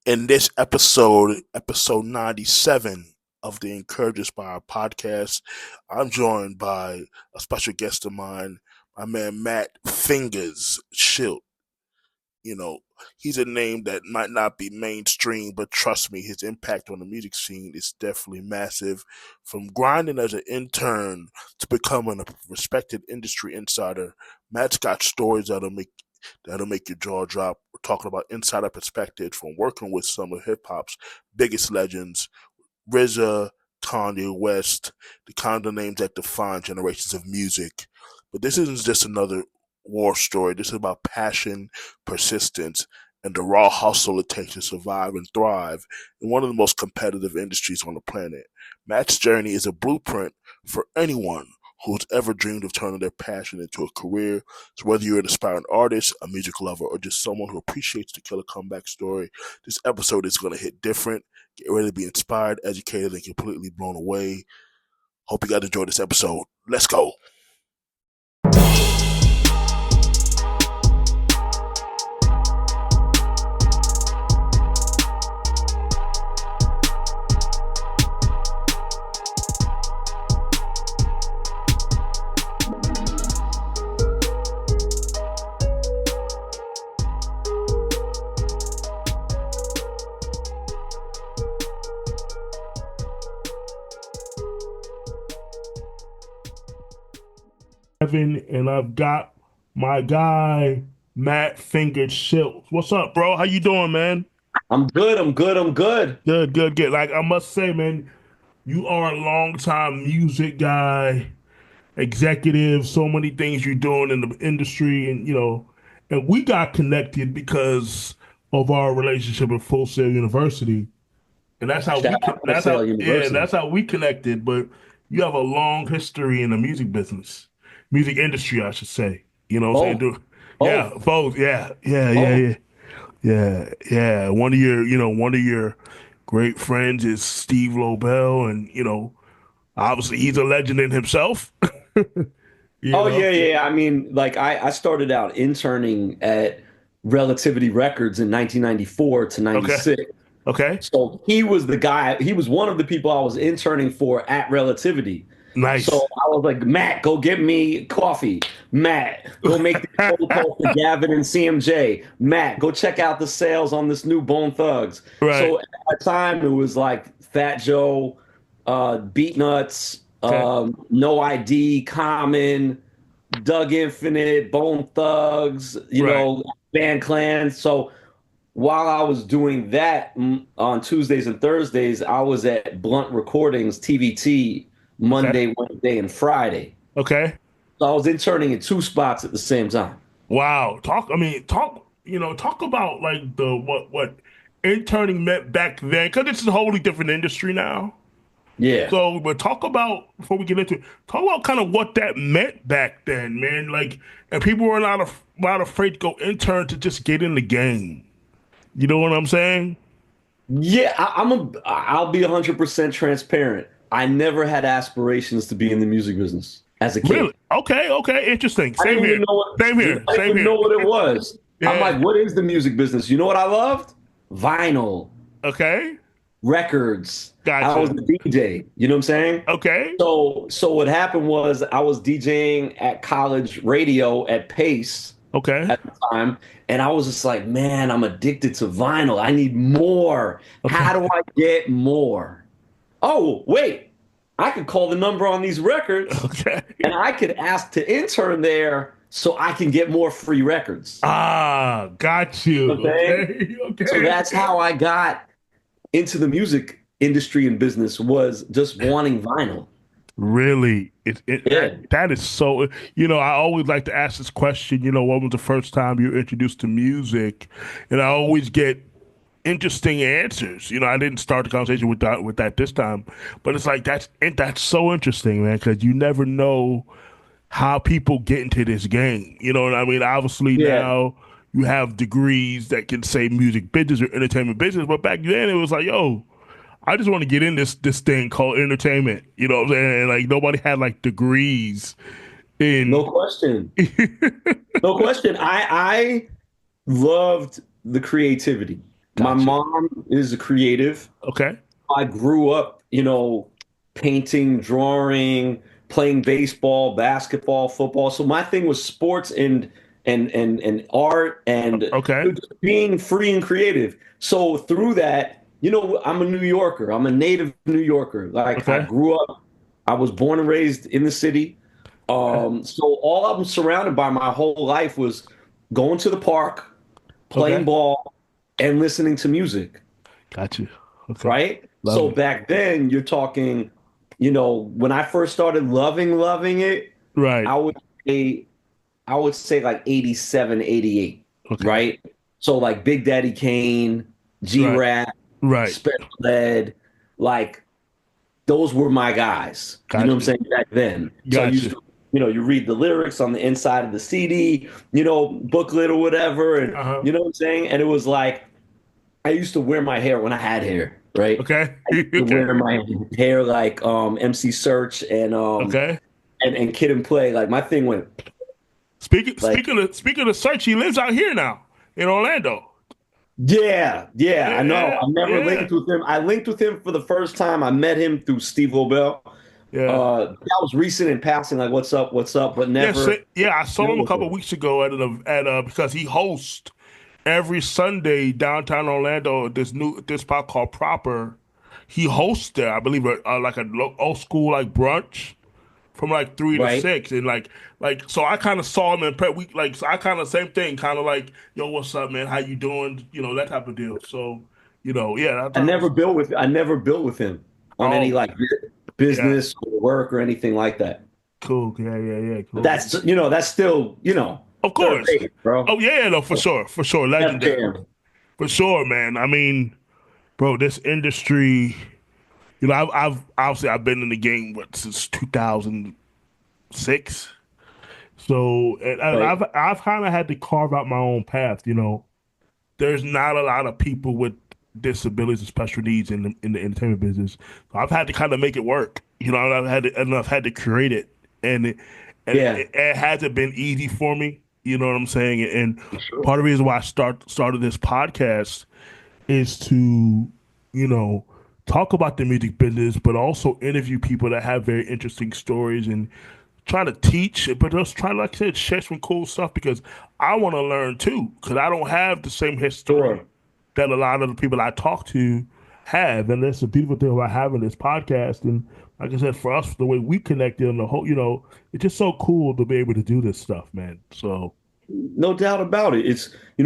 In this episode 97 of the Encourage Inspire podcast, I'm joined by a special guest of mine, my man Matt Fingaz Schilt. You know, he's a name that might not be mainstream, but trust me, his impact on the music scene is definitely massive. From grinding as an intern to becoming a respected industry insider, Matt's got stories that'll make your jaw drop. We're talking about insider perspective from working with some of hip hop's biggest legends, RZA, Kanye West, the kind of names that define generations of music. But this isn't just another war story. This is about passion, persistence, and the raw hustle it takes to survive and thrive in one of the most competitive industries on the planet. Matt's journey is a blueprint for anyone who's ever dreamed of turning their passion into a career. So whether you're an aspiring artist, a music lover, or just someone who appreciates the killer comeback story, this episode is going to hit different. Get ready to be inspired, educated, and completely blown away. Hope you guys enjoyed this episode. Let's go. And I've got my guy Matt Fingaz Schilt. What's up, bro? How you doing, man? I'm good. I'm good. I'm good. Good, good, good. Like I must say, man, you are a longtime music guy, executive. So many things you're doing in the industry, and we got connected because of our relationship at Full Sail University, and that's how Shout we. out Full That's Sail how, yeah, University. that's how we connected. But you have a long history in the music business, music industry, I should say. You know what I'm saying? Both, Yeah, both, both. Yeah, yeah, yeah, both. yeah, yeah, yeah. One of your great friends is Steve Lobel, and obviously he's a legend in himself. you Oh know. yeah, yeah. I mean, like I started out interning at Relativity Records in 1994 to Okay. 96. Okay. So he was the guy. He was one of the people I was interning for at Relativity. So Nice. I was like, Matt, go get me coffee. Matt, go make the phone call for Gavin and CMJ. Matt, go check out the sales on this new Bone Thugs. Right. So at that time, it was like Fat Joe, Beat Nuts, Okay. No ID, Common, Doug Infinite, Bone Thugs, Right. Band Clan. So while I was doing that on Tuesdays and Thursdays, I was at Blunt Recordings, TVT, Okay. Monday, Wednesday, and Friday. Okay. So I was interning in two spots at the same time. Wow. Talk. I mean, talk. Talk about like the what interning meant back then, because it's a wholly different industry now. Yeah. So, but talk about before we get into it, talk about kind of what that meant back then, man. Like, and people were not afraid to go intern to just get in the game. You know what I'm saying? Yeah, I'll be 100% transparent. I never had aspirations to be in the music business as a Really? kid. Okay. Okay. Interesting. I Same didn't here. even know what Same here. I didn't Same even here. know what it was. I'm Yeah. like, what is the music business? You know what I loved? Vinyl, Okay. records. I was Gotcha. a DJ. You know what I'm saying? Okay. So what happened was I was DJing at college radio at Pace Okay. at the time, and I was just like, man, I'm addicted to vinyl. I need more. Okay. How do I get more? Oh, wait, I could call the number on these records Okay. and I could ask to intern there so I can get more free records. Ah, got you. Okay. Okay. So Okay. that's how I got into the music industry and business was just wanting vinyl. Really, Yeah. that is so. I always like to ask this question. When was the first time you were introduced to music? And I always get interesting answers. I didn't start the conversation with that this time, but it's like that's so interesting, man, because you never know how people get into this game. You know what I mean? Obviously Yeah. now you have degrees that can say music business or entertainment business, but back then it was like, yo, I just want to get in this thing called entertainment. You know what I'm saying? And, like nobody had like degrees in. No question. No question. I loved the creativity. My Gotcha. mom is a creative. Okay. I grew up, painting, drawing, playing baseball, basketball, football. So my thing was sports and art and Okay. just being free and creative. So through that, I'm a New Yorker. I'm a native New Yorker. Like I Okay. grew up, I was born and raised in the city. Okay. So all I'm surrounded by my whole life was going to the park, playing Okay. ball, and listening to music, Got you. Okay. right? Love So it. back then, you're talking, when I first started loving it, Right. I would say I would say like 87, 88, Okay. right? So like Big Daddy Kane, Right. G-Rap, Right. Special Ed, like those were my guys. You know what I'm Got you. saying? Back then. So I Got used you. to, you read the lyrics on the inside of the CD, booklet or whatever, and Uh-huh. you know what I'm saying? And it was like I used to wear my hair when I had hair, right? Okay. I used to Okay. wear my hair like MC Search Okay. and Kid and Play. Like my thing went Speaking like, speaking of search, he lives out here now in Orlando. yeah, I know. Yeah. I never Yeah. linked with him. I linked with him for the first time. I met him through Steve Lobel. Yeah. That was recent in passing, like what's up, but Yes. never Yeah. I saw him dealt a with couple him. weeks ago at because he hosts every Sunday downtown Orlando at this spot called Proper. He hosts there, I believe, like a old school like brunch from like 3 to 6, Right? and so I kind of saw him in prep week, like so I kind of same thing, kind of like, yo, what's up, man? How you doing? That type of deal. So, yeah, I thought it was I never built with him on any oh like yeah, business or work or anything like that. cool, yeah, yeah, yeah, But cool. that's still, Of third course. base, bro. Oh yeah, no, for sure, Def legendary, Jam. for sure, man. I mean, bro, this industry. I've obviously I've been in the game since 2006. So and Right. I've kind of had to carve out my own path. There's not a lot of people with disabilities and special needs in the entertainment business. So I've had to kind of make it work. I've had to create it, and Yeah, it hasn't been easy for me. You know what I'm saying? And for sure. part of the reason why I started this podcast is to, you know, talk about the music business, but also interview people that have very interesting stories and try to teach, but just try to, like I said, share some cool stuff because I want to learn too, because I don't have the same history Sure. that a lot of the people I talk to have. And that's the beautiful thing about having this podcast. And like I said, for us, the way we connected and the whole, it's just so cool to be able to do this stuff, man. So, No doubt about it.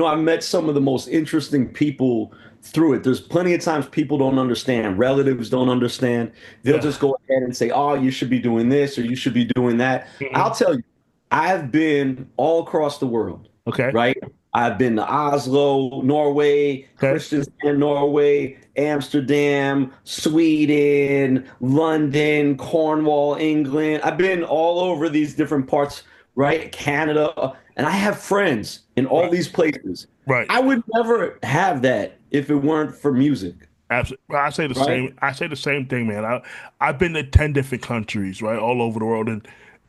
I met some of the most interesting people through it. There's plenty of times people don't understand, relatives don't understand. They'll yeah. just go ahead and say, oh, you should be doing this or you should be doing that. I'll Hmm. tell you, I've been all across the world, Okay. right? I've been to Oslo, Norway, Okay. Kristiansand, Norway, Amsterdam, Sweden, London, Cornwall, England. I've been all over these different parts, right? Canada. And I have friends in all Right. these places. Right. I would never have that if it weren't for music, Absolutely. I say the right? same. I say the same thing, man. I've been to 10 different countries, right, all over the world,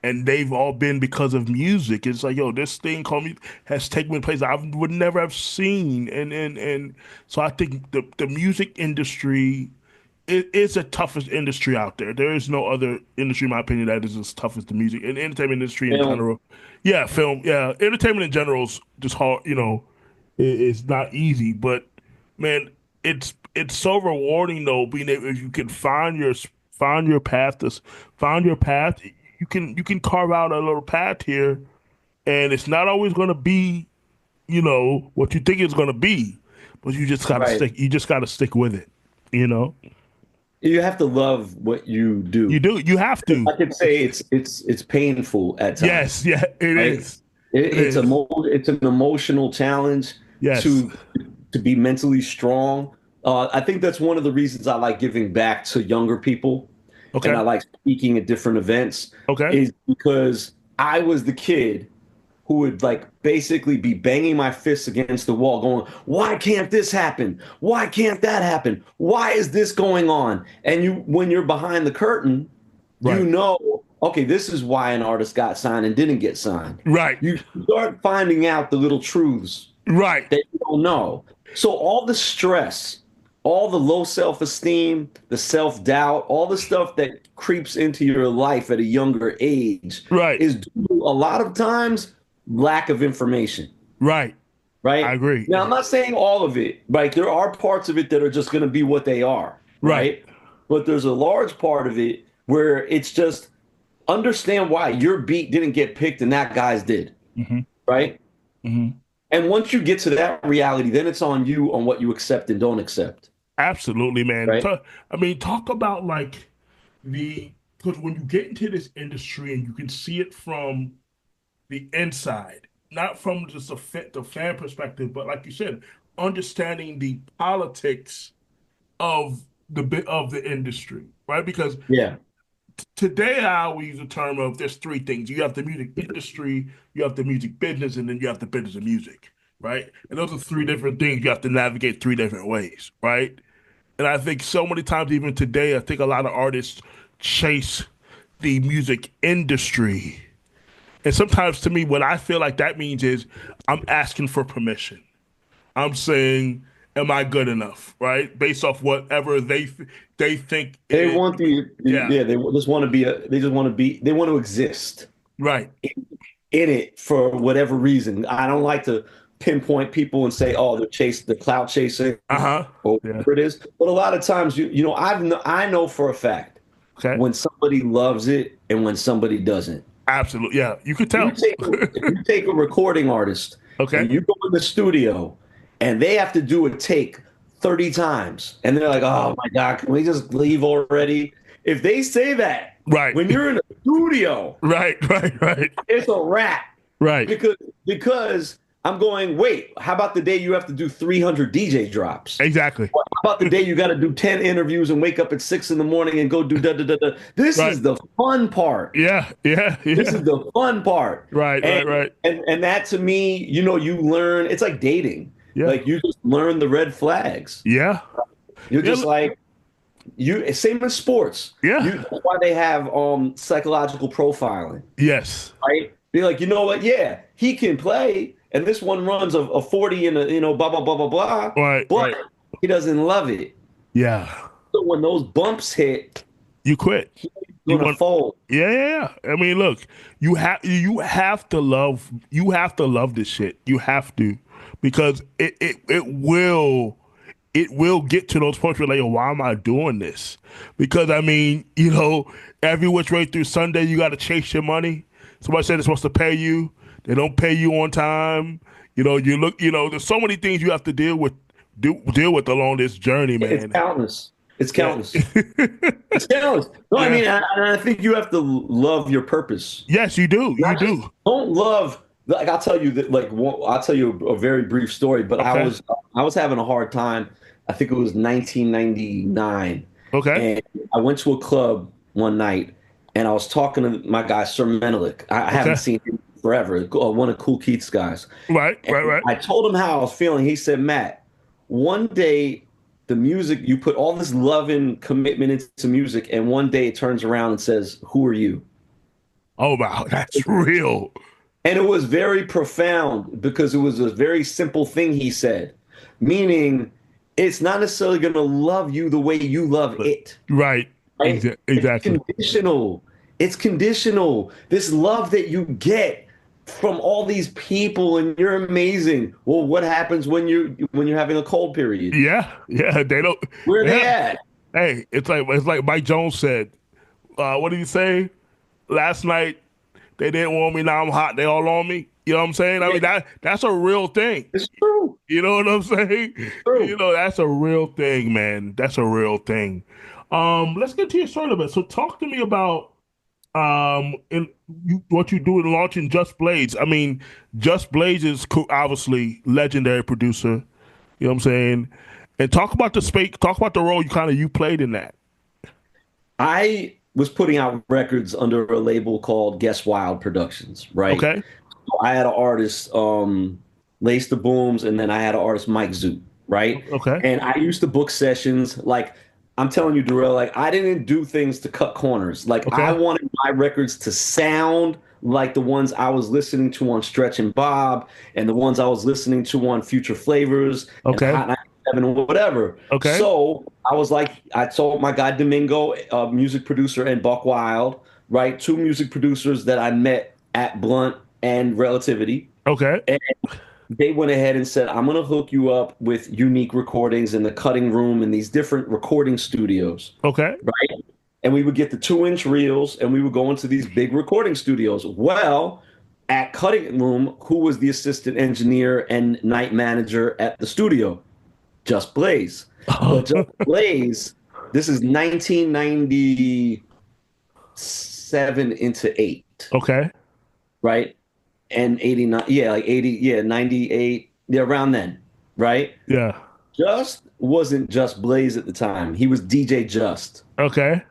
and they've all been because of music. It's like, yo, this thing called me has taken me places I would never have seen, and so I think the music industry is the toughest industry out there. There is no other industry, in my opinion, that is as tough as the music and entertainment industry in Film, general. Yeah, film. Yeah, entertainment in general is just hard. It's not easy, but man, it's so rewarding though. Being able, if you can find your path, find your path. You can carve out a little path here, and it's not always going to be what you think it's going to be, but you just gotta right? stick. You just gotta stick with it. You know, You have to love what you you do. do. You have to. I could say it's painful at Yes, times, yeah, it right? is. It is. It's an emotional challenge Yes. to be mentally strong. I think that's one of the reasons I like giving back to younger people, and I Okay. like speaking at different events, Okay. is because I was the kid who would like basically be banging my fists against the wall, going, "Why can't this happen? Why can't that happen? Why is this going on?" And when you're behind the curtain, you Right. know, okay, this is why an artist got signed and didn't get signed. Right. You start finding out the little truths Right. that you don't know. So all the stress, all the low self-esteem, the self-doubt, all the stuff that creeps into your life at a younger age Right. is due to a lot of times lack of information, Right. I right? agree. Now, I'm not saying all of it, right? There are parts of it that are just going to be what they are, Right. right? But there's a large part of it where it's just understand why your beat didn't get picked and that guy's did, Hmm. right? Hmm. And once you get to that reality, then it's on you on what you accept and don't accept, Absolutely, man. right? I mean, talk about like the because when you get into this industry and you can see it from the inside, not from just the fan perspective, but like you said, understanding the politics of the bit of the industry, right? Because Yeah. today I always use the term of there's three things. You have the music industry, you have the music business, and then you have the business of music, right? And those are three different things you have to navigate three different ways, right? And I think so many times, even today, I think a lot of artists chase the music industry. And sometimes to me, what I feel like that means is I'm asking for permission. I'm saying, am I good enough, right? Based off whatever they think They is, want yeah, yeah, they just want to be they just want to be, they want to exist right. in it for whatever reason. I don't like to pinpoint people and say, oh, they're clout chasing Uh-huh. or Yeah. whatever it is. But a lot of times, I know for a fact Okay. when somebody loves it and when somebody doesn't. Absolutely. Yeah. You could You tell. take if you take a recording artist Okay. and you go in the studio and they have to do a take 30 times and they're like, oh my God, can we just leave already? If they say that Right. when you're in a studio, Right. Right. Right. it's a wrap Right. because I'm going, wait, how about the day you have to do 300 DJ drops? Exactly. How about the day you got to do 10 interviews and wake up at 6 in the morning and go do da da da da? This Right. is the fun part. Yeah. Yeah. This Yeah. is the fun part. Right. And Right. Right. and that to me, you learn, it's like dating. Yeah. Like you just learn the red flags. Yeah. You're Yeah. just like you same as sports. Yeah. That's why they have psychological profiling, Yes. right? Be like, you know what? Yeah, he can play, and this one runs a 40 and a blah blah blah blah blah, Right. but Right. he doesn't love it. Yeah. So when those bumps hit, You quit. he's You gonna want. fold. Yeah, yeah, yeah. I mean, look, you have to love this shit. You have to because it will get to those points where like, why am I doing this? Because I mean, every which way through Sunday you got to chase your money. Somebody said they're supposed to pay you. They don't pay you on time. There's so many things you have to deal with along this journey, It's man. countless. It's Yeah. countless. It's countless. No, I Yeah. mean, I think you have to love your purpose. Yes, you do. You Not just, do. don't love. Like I'll tell you that. I'll tell you a very brief story. But Okay. I was having a hard time. I think it was 1999, Okay. and I went to a club one night, and I was talking to my guy Sir Menelik. I haven't Okay. seen him forever. One of Cool Keith's guys. Right. And Right. Right. I told him how I was feeling. He said, Matt, one day the music, you put all this love and commitment into music, and one day it turns around and says, who are you? Oh wow, that's real. And it was very profound because it was a very simple thing he said, meaning it's not necessarily going to love you the way you love it. Right. Right? Exactly. It's conditional. It's conditional. This love that you get from all these people and you're amazing. Well, what happens when you're having a cold period? Yeah. Yeah. They don't. Where are they Yeah. at? Hey, it's like Mike Jones said. What did he say last night? They didn't want me. Now I'm hot. They all on me. You know what I'm saying? I mean that's a real thing. It's true. You know what I'm saying? True. That's a real thing, man. That's a real thing. Let's get to your story a bit. So talk to me about what you do in launching Just Blaze. I mean, Just Blaze is obviously legendary producer. You know what I'm saying? And talk about the space. Talk about the role you played in that. I was putting out records under a label called Guess Wild Productions, right? Okay. I had an artist, Lace the Booms, and then I had an artist, Mike Zoot, right? Okay. And I used to book sessions. Like, I'm telling you, Durell, like I didn't do things to cut corners. Like I Okay. wanted my records to sound like the ones I was listening to on Stretch and Bob and the ones I was listening to on Future Flavors and Okay. Hot 97 or whatever. Okay. So I was like, I told my guy Domingo, a music producer, and Buck Wild, right? Two music producers that I met at Blunt and Relativity. Okay. And they went ahead and said, I'm going to hook you up with unique recordings in the cutting room and these different recording studios, Okay. right? And we would get the 2-inch reels and we would go into these big recording studios. Well, at Cutting Room, who was the assistant engineer and night manager at the studio? Just Blaze. But Just Blaze, this is 1997 into 8, Okay. right? And 89, yeah, like 80, yeah, 98, yeah, around then, right? Yeah. Just wasn't Just Blaze at the time. He was DJ Just. Okay.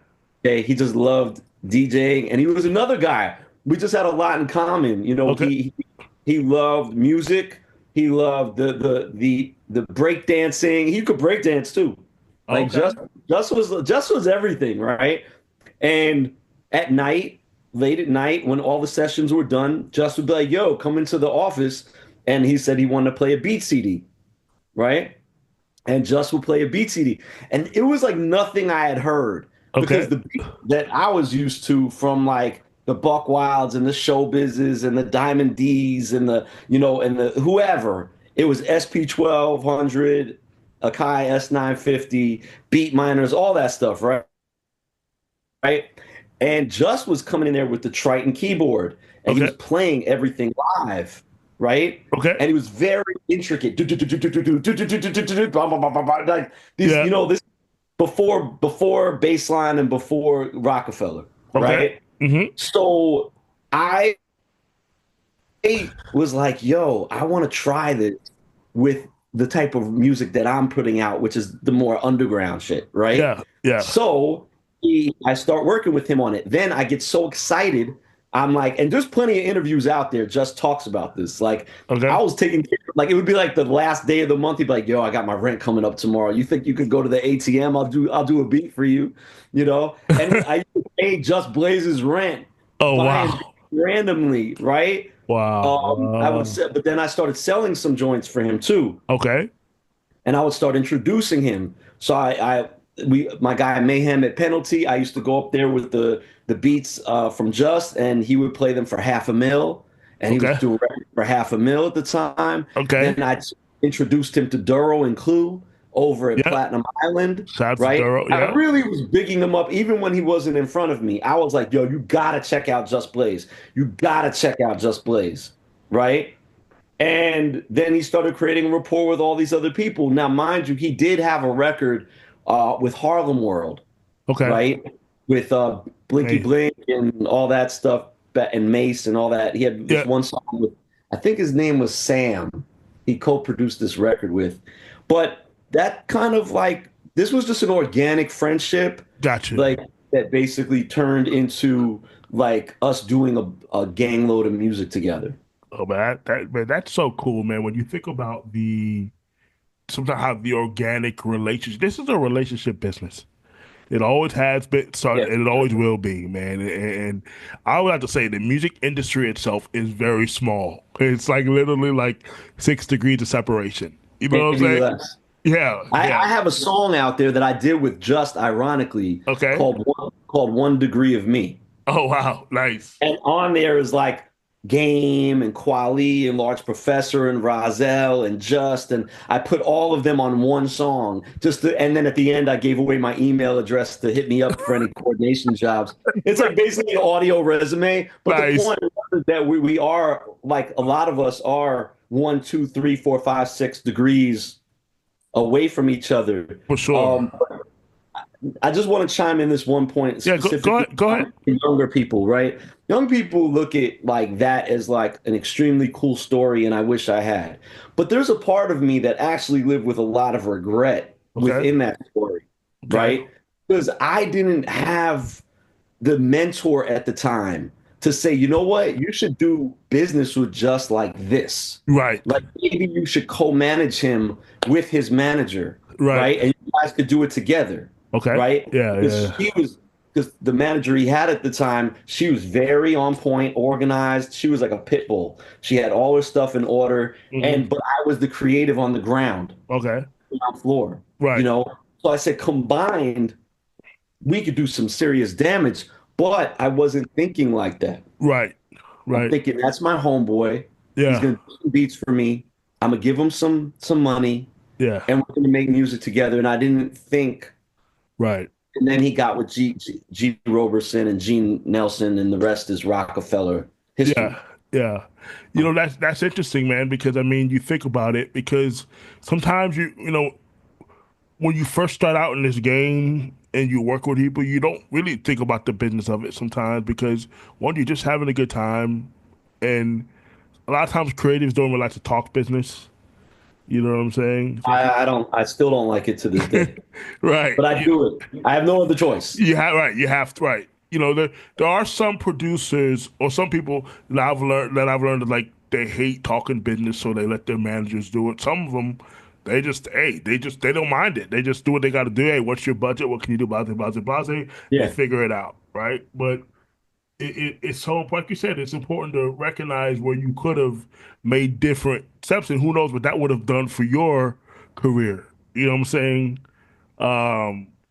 Okay, he just loved DJing, and he was another guy. We just had a lot in common. You know, Okay. he loved music. He loved the break dancing. He could break dance too. Like Okay. just was everything, right? And at night, late at night, when all the sessions were done, Just would be like, "Yo, come into the office," and he said he wanted to play a beat CD, right? And Just would play a beat CD, and it was like nothing I had heard because Okay. the beat that I was used to from like the Buck Wilds and the Showbizes and the Diamond D's and the and the whoever, it was SP 1200, Akai S950, Beat Miners, all that stuff, right? Right? And Just was coming in there with the Triton keyboard and he Okay. was playing everything live, right? Okay. And he was very intricate. Like these, Yeah. this before baseline and before Rockefeller, Okay. right? Mm-hmm. So I was like, yo, I want to try this with the type of music that I'm putting out, which is the more underground shit, right? Yeah. Yeah. So I start working with him on it. Then I get so excited. I'm like, and there's plenty of interviews out there just talks about this. Like I Okay. was taking care, like it would be like the last day of the month. He'd be like, yo, I got my rent coming up tomorrow. You think you could go to the ATM? I'll do a beat for you, And I used to pay Just Blaze's rent, Oh buying wow. randomly, right? I would Wow. say, but then I started selling some joints for him too, Okay. and I would start introducing him. So my guy Mayhem at Penalty, I used to go up there with the beats from Just, and he would play them for $500,000, and he was Okay. doing records for $500,000 at the time. Okay. Then I introduced him to Duro and Clue over at Yeah. Platinum Island, Shout out to right? Durell. I Yeah. really was bigging him up, even when he wasn't in front of me. I was like, yo, you gotta check out Just Blaze. You gotta check out Just Blaze, right? And then he started creating a rapport with all these other people. Now, mind you, he did have a record with Harlem World, Okay. right? With Blinky Hey. Blink and all that stuff, and Mace and all that. He had this Yeah. one song with, I think his name was Sam. He co-produced this record with. But that kind of like, this was just an organic friendship, Got you. like that basically turned into like us doing a gang load of music together. Oh man, man, that's so cool, man. When you think about sometimes how the organic relationship. This is a relationship business. It always has been, so Yeah. and it always will be, man. And I would have to say the music industry itself is very small. It's like literally like 6 degrees of separation. You know what I'm Maybe saying? less. Yeah, I yeah. have a song out there that I did with Just, ironically, Okay. called One Degree of Me. Oh wow, nice. And on there is like Game and Quali and Large Professor and RZA and Just, and I put all of them on one song. And then at the end, I gave away my email address to hit me up for any coordination jobs. It's like basically an audio resume. But the Nice. point is that we are like a lot of us are 1, 2, 3, 4, 5, 6 degrees away from each other. For sure. I just want to chime in this one point Yeah, go specifically ahead. Go ahead. to younger people, right? Young people look at like that as like an extremely cool story, and I wish I had. But there's a part of me that actually lived with a lot of regret Okay. within that story, Okay. right? Because I didn't have the mentor at the time to say, you know what, you should do business with Just like this. Right. Like maybe you should co-manage him with his manager, Right. right? And you guys could do it together. Okay. right? Yeah, Because yeah. she was because the manager he had at the time, she was very on point, organized. She was like a pit bull. She had all her stuff in order, Hmm. but I was the creative on the Okay. floor, you Right. know. So I said combined, we could do some serious damage, but I wasn't thinking like that. Right. I'm Right. thinking that's my homeboy. He's Yeah. gonna do some beats for me. I'm gonna give him some money, Yeah. and we're gonna make music together. And I didn't think. Right. And then he got with G Roberson and Gene Nelson, and the rest is Rockefeller Yeah. history. Yeah. That's interesting, man, because I mean, you think about it because sometimes when you first start out in this game and you work with people, you don't really think about the business of it sometimes because one, you're just having a good time, and a lot of times creatives don't really like to talk business. You know what I'm saying? Some people, I don't. I still don't like it to this day, right? but I do it. I have no other choice. You have right. You have to right. There are some producers or some people that I've learned that like they hate talking business, so they let their managers do it. Some of them, they don't mind it. They just do what they got to do. Hey, what's your budget? What can you do? Blah blah blah blah. They Yeah, figure it out, right? But it's so important. Like you said, it's important to recognize where you could have made different steps, and who knows what that would have done for your career. You know what I'm saying?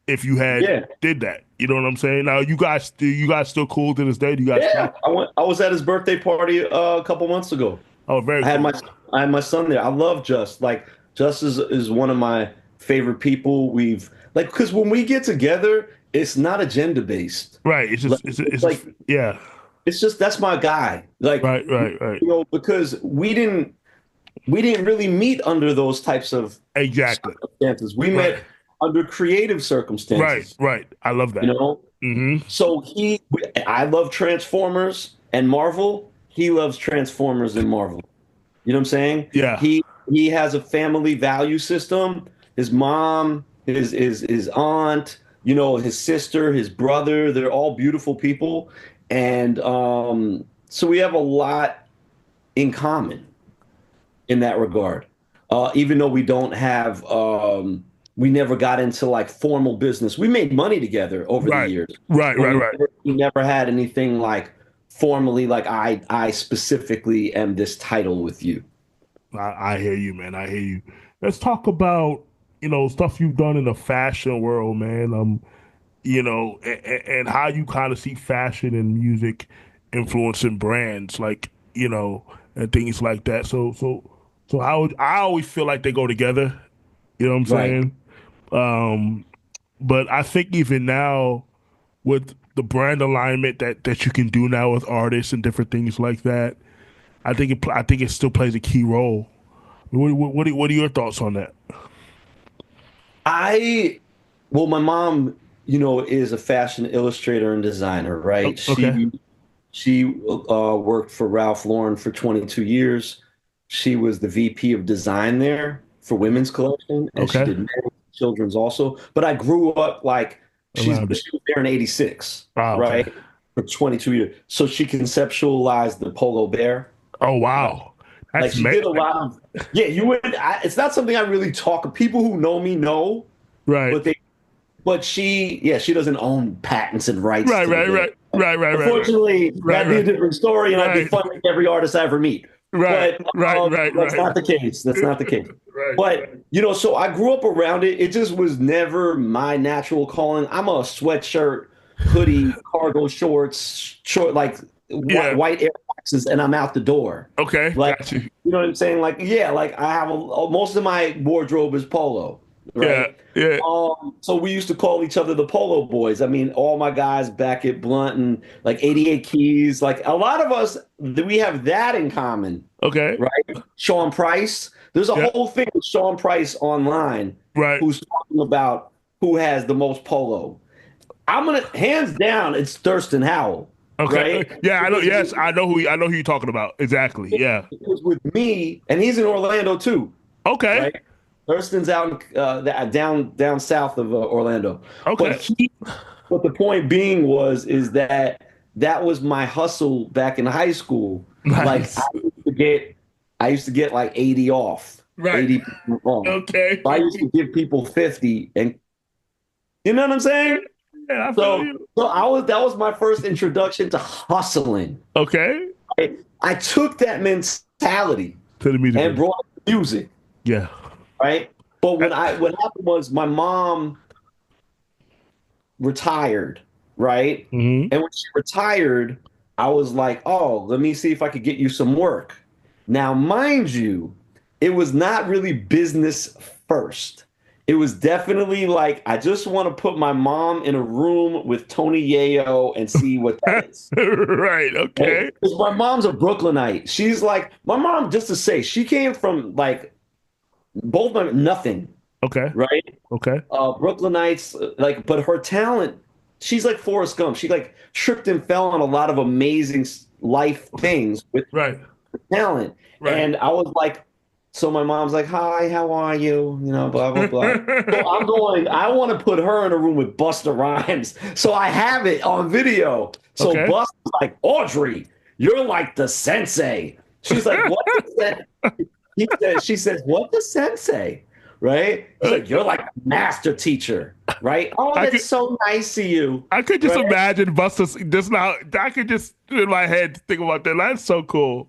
If you had yeah, did that. You know what I'm saying? Now you guys still cool to this day? Do you guys yeah. talk? I went. I was at his birthday party a couple months ago. Oh, very I had my cool. I had my son there. I love Just. Like Just is one of my favorite people. We've like because when we get together, it's not agenda based. Right. It's Like just it's it's just like yeah. it's just that's my guy. Like Right, right, right. because we didn't really meet under those types of Exactly. circumstances. We Right. met under creative Right, circumstances, right. I love you that. know? Hmm. So I love Transformers and Marvel. He loves Transformers and Marvel. You know what I'm saying? Yeah. He has a family value system. His mom, his aunt, his sister, his brother, they're all beautiful people. And so we have a lot in common in that regard. Even though we don't have, we never got into like formal business. We made money together over the Right. years, Right, but right, we right. never, we never had anything like formally, like I specifically am this title with you. I hear you, man. I hear you. Let's talk about, stuff you've done in the fashion world, man. And how you kind of see fashion and music influencing brands, like, and things like that. So I always feel like they go together. You know what I'm Right. saying? Um, but I think even now with the brand alignment that you can do now with artists and different things like that, I think it still plays a key role. What are your thoughts on that? I, well, my mom, is a fashion illustrator and designer, Oh, right? okay, She worked for Ralph Lauren for 22 years. She was the VP of design there for women's collection, and she okay, did men's, children's also. But I grew up like around it. she was there in '86, Oh, okay. right? For 22 years. So she conceptualized the polo bear. Oh, Like, wow. like That's she did a lot of, yeah, it's not something I really talk. People who know me know, right. but she doesn't own patents and rights Right, to the right, bear. right, right, right, right, right, Unfortunately, right, that'd be a right, different story, and I'd be right, fun with every artist I ever meet. right, But right, right, that's right, not the case. That's not the case. right, But so I grew up around it. It just was never my natural calling. I'm a sweatshirt, hoodie, cargo shorts, short like yeah. white Air Maxes, and I'm out the door. Okay, Like, got you. you know what I'm saying? Like, yeah, like I have most of my wardrobe is polo, Yeah, right? yeah. So we used to call each other the Polo Boys. I mean, all my guys back at Blunt and like 88 Keys, like a lot of us, we have that in common, Okay. right? Sean Price. There's a Yeah. whole thing with Sean Price online Right. who's talking about who has the most polo. I'm gonna hands down, it's Thurston Howell, Okay. right? Yeah, I know. Because Yes, I know who you're talking about. Exactly. Yeah. it was with me, and he's in Orlando too, Okay. right? Thurston's out down south of Orlando, but Okay. he but the point being is that was my hustle back in high school. Like Nice. I used to get like 80 off, Right. 80 off. Okay. So I used to give people 50 and You know what I'm saying? Yeah, I feel So, you. so that was my first introduction to hustling. Okay. I took that mentality To the music and business. brought it to music, Yeah. right? But Uh, what happened was my mom retired, right? Mm-hmm. And when she retired, I was like, oh, let me see if I could get you some work. Now, mind you, it was not really business first. It was definitely like, I just want to put my mom in a room with Tony Yayo and see what that is. Right. Right? Okay. 'Cause my mom's a Brooklynite. She's like, my mom, just to say, she came from like both my nothing, Okay. right? Okay. Brooklynites, like, but her talent, she's like Forrest Gump. She like tripped and fell on a lot of amazing life things with Right. talent. Right. And I was like, so my mom's like, hi, how are you? You know, blah, blah, blah. So I'm going, I want to put her in a room with Busta Rhymes. So I have it on video. So Okay. Busta's like, Audrey, you're like the sensei. She's like, what is that? She says, what the sensei? Right? He's like, you're like a master teacher, right? Oh, I that's could so nice of you, I could just right? imagine Buster just now. I could just in my head think about that. That's so cool.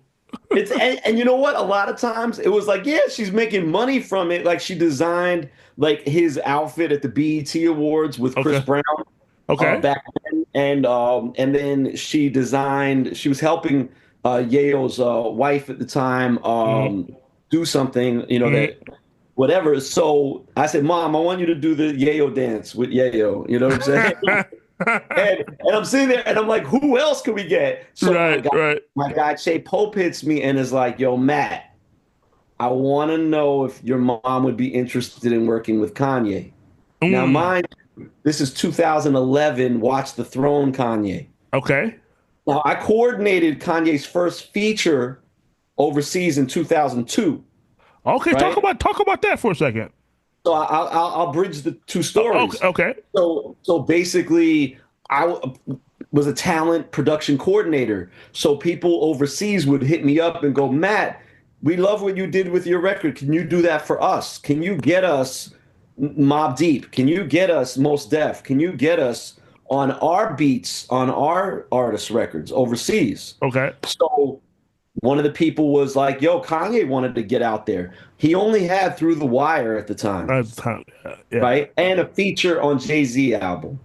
And you know what? A lot of times it was like, yeah, she's making money from it. Like she designed like his outfit at the BET Awards with Chris Okay. Brown Okay. back then, and then she was helping Yayo's wife at the time Mm-hmm. do something, you know, that Mm-hmm. whatever. So I said, Mom, I want you to do the Yayo dance with Yayo. You know what I'm saying? And I'm sitting there and I'm like, who else can we get? So Right. Right. my guy Che Pope hits me and is like, yo, Matt, I want to know if your mom would be interested in working with Kanye. Now, Mm. mind you, this is 2011, Watch the Throne Kanye. Okay. Now, I coordinated Kanye's first feature overseas in 2002, Okay. right? Talk about that for a second. So I'll bridge the two Okay. stories. Okay. So basically, was a talent production coordinator. So people overseas would hit me up and go, Matt, we love what you did with your record. Can you do that for us? Can you get us Mob Deep? Can you get us Most Def? Can you get us on our beats on our artist records overseas? Okay. So one of the people was like, yo, Kanye wanted to get out there. He only had Through the Wire at the time, That's time. Yeah. Yeah. right? And a feature on Jay-Z album,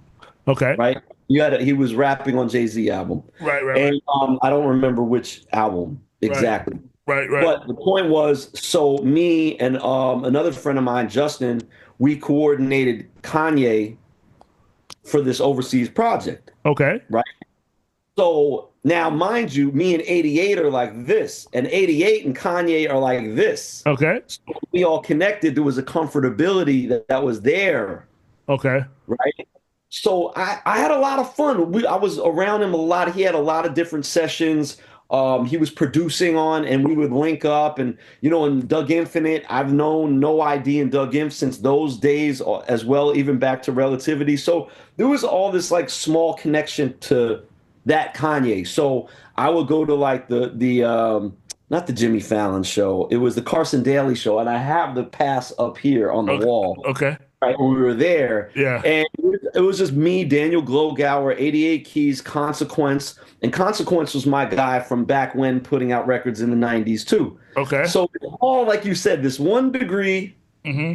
Okay. right? He was rapping on Jay-Z album. Right. Right. Right. And I don't remember which album Right. exactly. Right. Right. But the point was, so me and another friend of mine, Justin, we coordinated Kanye for this overseas project, Okay. right? So now, mind you, me and 88 are like this, and 88 and Kanye are like this. Okay. So we all connected. There was a comfortability that was there, Okay. right? So I had a lot of fun. I was around him a lot. He had a lot of different sessions. He was producing on, and we would link up. And you know, in Doug Infinite, I've known No ID and Doug Inf since those days as well, even back to Relativity. So there was all this like small connection to that Kanye. So I would go to like the not the Jimmy Fallon show. It was the Carson Daly show, and I have the pass up here on the Okay. wall Okay. right when we were there. Yeah. And it was just me, Daniel Glowgower, 88 Keys, Consequence. And Consequence was my guy from back when putting out records in the 90s too. Okay. So all like you said, this one degree Mm-hmm.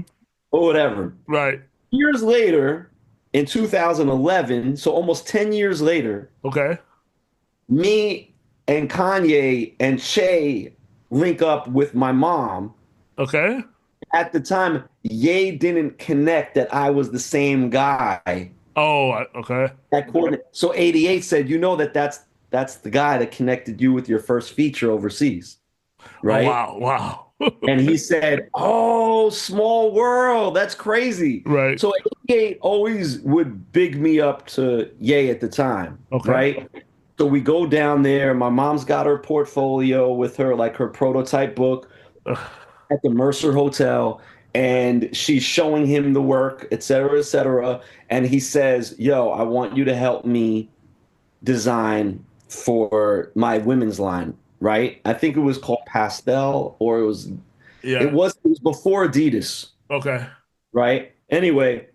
or whatever. Right. Years later, in 2011, so almost 10 years later, Okay. me and Kanye and Che link up with my mom. Okay. At the time, Ye didn't connect that I was the same guy Oh. Okay. that coordinate. So 88 said, you know that's the guy that connected you with your first feature overseas, Oh. right? Wow. Wow. And he said, "Oh, small world. That's crazy." Right. So 88 always would big me up to Ye at the time, Okay. right? So we go down there. My mom's got her portfolio with her, like her prototype book at the Mercer Hotel, and she's showing him the work, et cetera, et cetera. And he says, yo, I want you to help me design for my women's line, right? I think it was called Pastel, or Yeah. it was before Adidas, Okay. right? Anyway,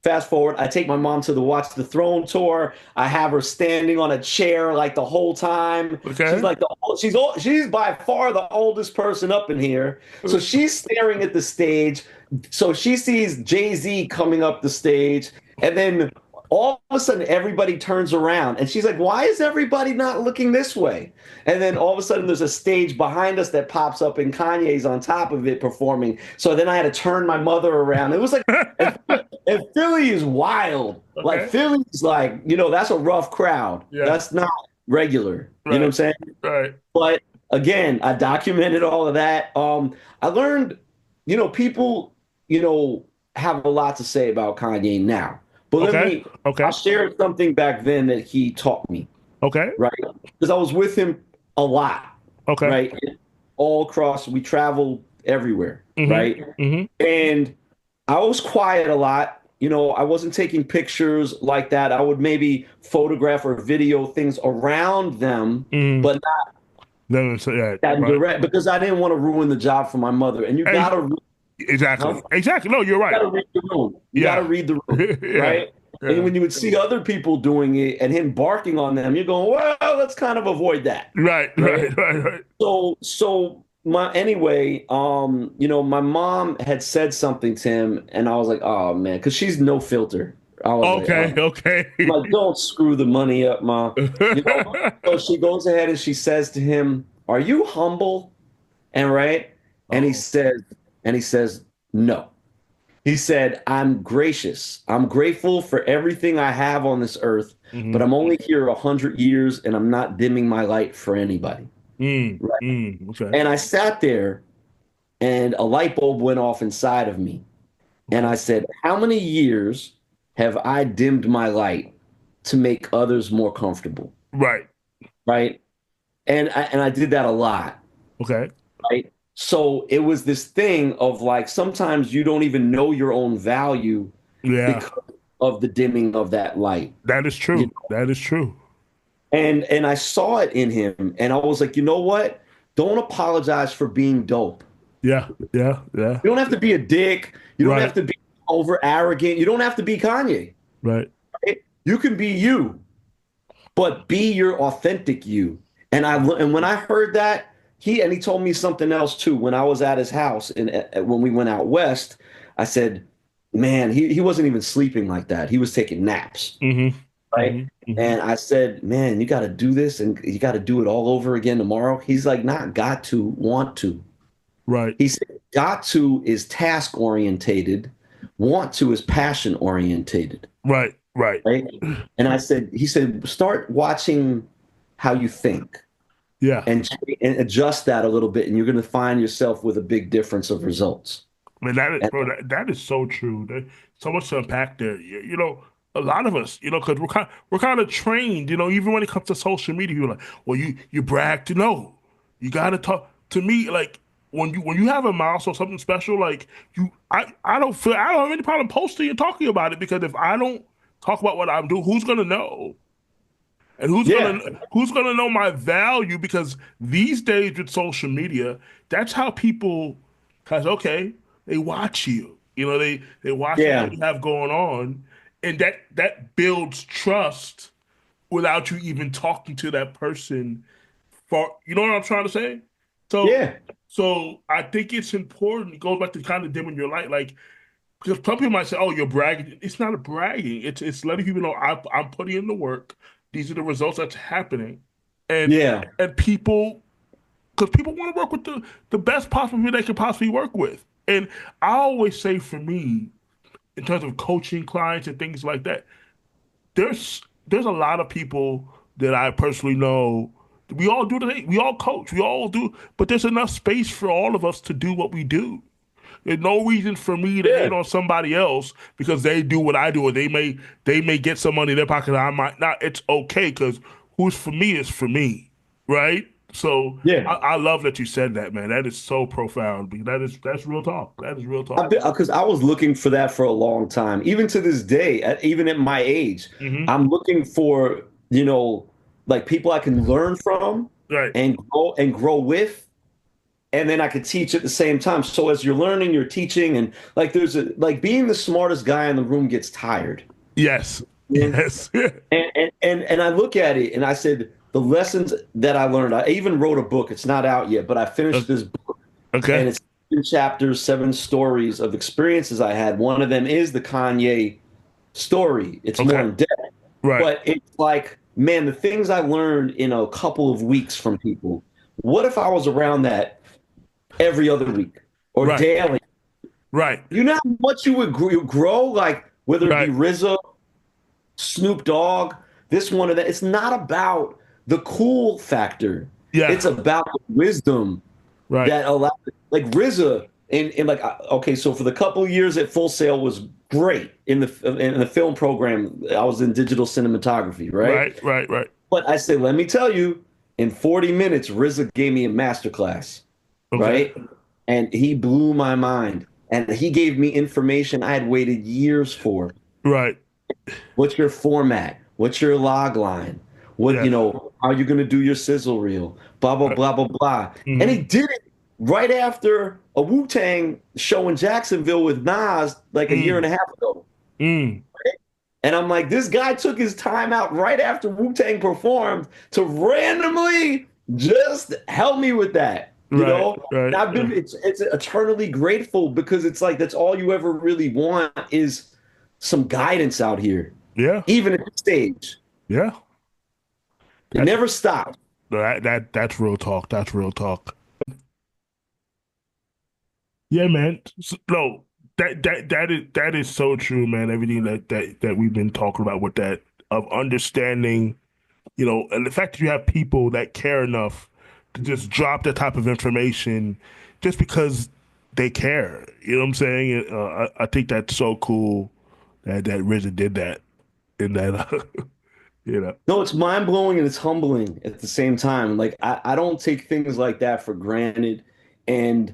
Fast forward, I take my mom to the Watch the Throne tour. I have her standing on a chair like the whole time. She's Okay. like she's by far the oldest person up in here. So she's staring at the stage. So she sees Jay-Z coming up the stage, and then all of a sudden everybody turns around and she's like, "Why is everybody not looking this way?" And then all of a sudden there's a stage behind us that pops up and Kanye's on top of it performing. So then I had to turn my mother around. It was like and Philly is wild. Like Okay. Philly's like, that's a rough crowd. Yeah. That's not regular. You know what I'm Right. saying? Right. But again, I documented all of that. I learned, people, have a lot to say about Kanye now. But Okay. I'll Okay. share something back then that he taught me, Okay. right? Because I was with him a lot, Okay. right? All across, we traveled everywhere, Mm-hmm. right? Mm-hmm. And I was quiet a lot. I wasn't taking pictures like that. I would maybe photograph or video things around them, Mm-hmm. but not Then it's yeah, that right. direct because I didn't want to ruin the job for my mother. And you Hey, gotta, huh? exactly. Exactly. No, you're You right. gotta read the room. You gotta Yeah. read the room, Yeah. right? And Yeah. when you would see other people doing it and him barking on them, you're going, well, let's kind of avoid that, Right. right? Right. Right. Right. So my anyway, my mom had said something to him, and I was like, oh man, because she's no filter. I was like, Okay. Okay. I'm like, don't screw the money up, ma. You know. So she goes ahead and she says to him, "Are you humble?" And right, and he Oh. says, no. He said, "I'm gracious. I'm grateful for everything I have on this earth, but Mm-hmm. I'm only here 100 years, and I'm not dimming my light for anybody." Mm. Right. Mm. Okay. And I sat there and a light bulb went off inside of me. And Okay. I said, how many years have I dimmed my light to make others more comfortable? Right. Right. And I did that a lot. Okay. Right. So it was this thing of like sometimes you don't even know your own value Yeah. because of the dimming of that light. That is You true. know? That is true. And I saw it in him and I was like, you know what? Don't apologize for being dope. Yeah. Yeah. Yeah. You don't have to be a dick. You don't have Right. to be over arrogant. You don't have to be Kanye. Right. Right? You can be you, but be your authentic you. And when I heard that, he told me something else too. When I was at his house and when we went out west, I said, "Man, he wasn't even sleeping like that. He was taking naps." Mm-hmm. Right? Mm-hmm. Mm-hmm. And I said, "Man, you got to do this and you got to do it all over again tomorrow." He's like, "Not got to, want to." Right. He said, got to is task orientated, want to is passion orientated, Right. Right. right? And he said, start watching how you think Yeah. and adjust that a little bit, and you're going to find yourself with a big difference of results. I mean, that is, And bro, that is so true. There's so much to unpack there. A lot of us, because we're kind of trained, even when it comes to social media, you're like, well, you brag to know. You gotta talk to me like when you have a milestone, something special, like I don't have any problem posting and talking about it because if I don't talk about what I'm doing, who's gonna know? And yeah, who's gonna know my value? Because these days with social media, that's how people, cause okay, they watch you. They watch what yeah, you have going on, and that builds trust without you even talking to that person. For you know what I'm trying to say? So yeah, so I think it's important. It goes back to kind of dimming your light, like because some people might say, "Oh, you're bragging." It's not a bragging. It's letting people know I'm putting in the work. These are the results that's happening, and yeah, and people because people want to work with the best possible people they can possibly work with. And I always say for me, in terms of coaching clients and things like that, there's a lot of people that I personally know. We all do the thing. We all coach. We all do, but there's enough space for all of us to do what we do. There's no reason for me to yeah, hate on somebody else because they do what I do, or they may get some money in their pocket. I might not. It's okay because who's for me is for me, right? So yeah. I love that you said that, man. That is so profound. Because that's real talk. That is real talk. Because I was looking for that for a long time, even to this day, even at my age, Hmm. I'm looking for, like people I can learn from Right. and grow with and then I could teach at the same time. So as you're learning, you're teaching, and like there's a like being the smartest guy in the room gets tired. Yes. Yeah. Yes. And I look at it and I said the lessons that I learned. I even wrote a book. It's not out yet, but I finished this book, Okay. and it's 7 chapters, 7 stories of experiences I had. One of them is the Kanye story. It's more Okay. in depth, Right. but it's like, man, the things I learned in a couple of weeks from people. What if I was around that every other week or Right. daily? Right. You know how much you would grow, like whether it be Right. RZA, Snoop Dogg, this one or that. It's not about the cool factor. Yeah. It's about the wisdom Right. that allows, like RZA, and like okay, so for the couple of years at Full Sail was great in the film program. I was in digital cinematography, right? Right. Right. Right. But I said, let me tell you, in 40 minutes, RZA gave me a masterclass, Okay. right? And he blew my mind. And he gave me information I had waited years for. Right. What's your format? What's your log line? What, Yeah. how are you going to do your sizzle reel? Blah, blah, Right. blah, blah, blah. And he Mm-hmm. did it right after a Wu-Tang show in Jacksonville with Nas like a year and Mm. a half ago. Mm. And I'm like, this guy took his time out right after Wu-Tang performed to randomly just help me with that, Right. And Right. I've been it's eternally grateful because it's like that's all you ever really want is some guidance out here, Yeah. even at this stage. Yeah. It That's never stops. that's real talk. That's real talk. Yeah, man. No, that is so true, man. Everything that we've been talking about with that of understanding, and the fact that you have people that care enough to just drop that type of information just because they care. You know what I'm saying? I think that's so cool that RZA did that in that. You know. No, it's mind blowing and it's humbling at the same time. Like I don't take things like that for granted. And